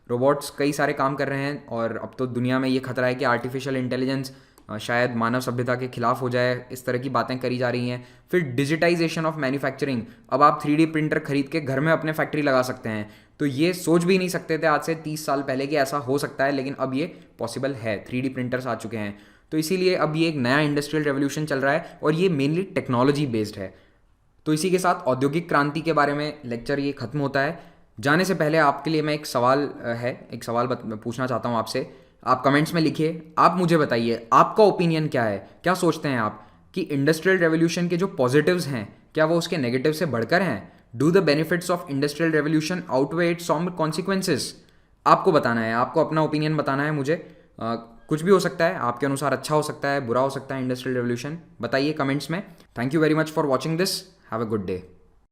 A: रोबोट्स कई सारे काम कर रहे हैं, और अब तो दुनिया में ये खतरा है कि आर्टिफिशियल इंटेलिजेंस शायद मानव सभ्यता के खिलाफ हो जाए, इस तरह की बातें करी जा रही हैं। फिर डिजिटाइजेशन ऑफ मैन्युफैक्चरिंग, अब आप 3D प्रिंटर खरीद के घर में अपने फैक्ट्री लगा सकते हैं। तो ये सोच भी नहीं सकते थे आज से 30 साल पहले कि ऐसा हो सकता है, लेकिन अब ये पॉसिबल है, 3D प्रिंटर्स आ चुके हैं। तो इसीलिए अब ये एक नया इंडस्ट्रियल रेवोल्यूशन चल रहा है, और ये मेनली टेक्नोलॉजी बेस्ड है। तो इसी के साथ औद्योगिक क्रांति के बारे में लेक्चर ये खत्म होता है। जाने से पहले आपके लिए मैं एक सवाल पूछना चाहता हूँ आपसे। आप कमेंट्स में लिखिए, आप मुझे बताइए आपका ओपिनियन क्या है, क्या सोचते हैं आप कि इंडस्ट्रियल रेवोल्यूशन के जो पॉजिटिव्स हैं, क्या वो उसके नेगेटिव से बढ़कर हैं? Do the benefits of industrial revolution outweigh its some consequences? आपको बताना है, आपको अपना ओपिनियन बताना है मुझे। कुछ भी हो सकता है, आपके अनुसार अच्छा हो सकता है, बुरा हो सकता है इंडस्ट्रियल रेवोल्यूशन। बताइए कमेंट्स में। Thank you very much for watching this. Have a good day.